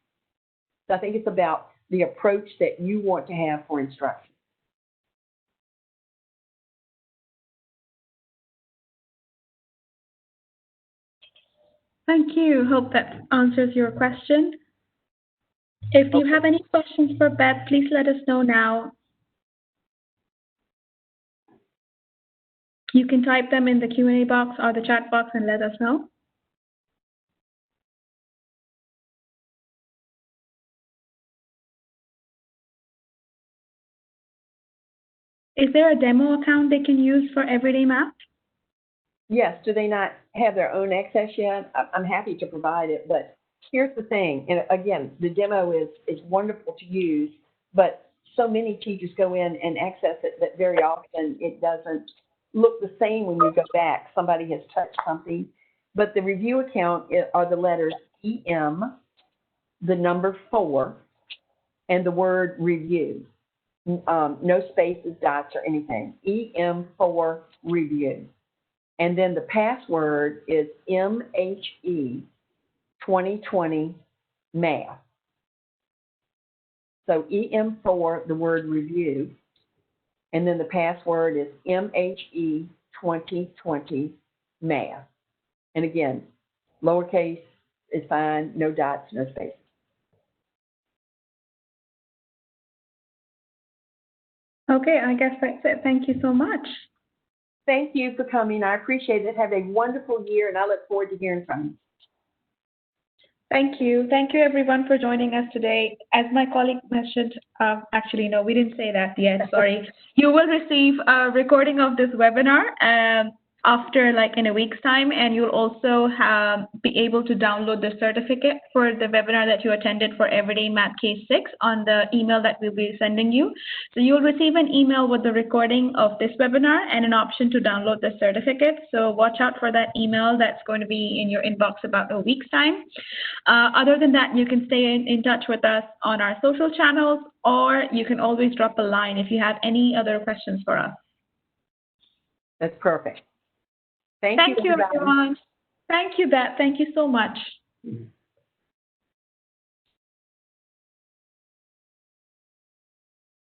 [SPEAKER 2] So I think it's about the approach that you want to have for instruction.
[SPEAKER 1] Thank you. Hope that answers your question. If you have any questions for Beth, please let us know now. You can type them in the Q&A box or the chat box and let us know. Is there a demo account they can use for Everyday Math?
[SPEAKER 2] Yes. Do they not have their own access yet? I'm happy to provide it, but here's the thing. And again, the demo is wonderful to use, but so many teachers go in and access it that very often it doesn't look the same when you go back. Somebody has touched something. But the review account are the letters EM, the number 4, and the word review. No spaces, dots, or anything. EM4 review. And then the password is MHE 2020 math. So EM4, the word review, And then the password is MHE2020 math. And again, lowercase is fine, no dots, no spaces.
[SPEAKER 1] Okay, I guess that's it. Thank you so much.
[SPEAKER 2] Thank you for coming. I appreciate it. Have a wonderful year, and I look forward to hearing from you.
[SPEAKER 1] Thank you. Thank you, everyone, for joining us today. As my colleague mentioned, actually, no, we didn't say that yet, sorry. You will receive a recording of this webinar after like in a week's time, and you'll also be able to download the certificate for the webinar that you attended for Everyday Math K-6 on the email that we'll be sending you. So you'll receive an email with the recording of this webinar and an option to download the certificate. So watch out for that email that's going to be in your inbox about a week's time. Other than that, you can stay in touch with us on our social channels, or you can always drop a line if you have any other questions for us.
[SPEAKER 2] That's perfect. Thank
[SPEAKER 1] Thank you,
[SPEAKER 2] everybody.
[SPEAKER 1] everyone. Thank you, Beth. Thank you so much.
[SPEAKER 2] Mhm.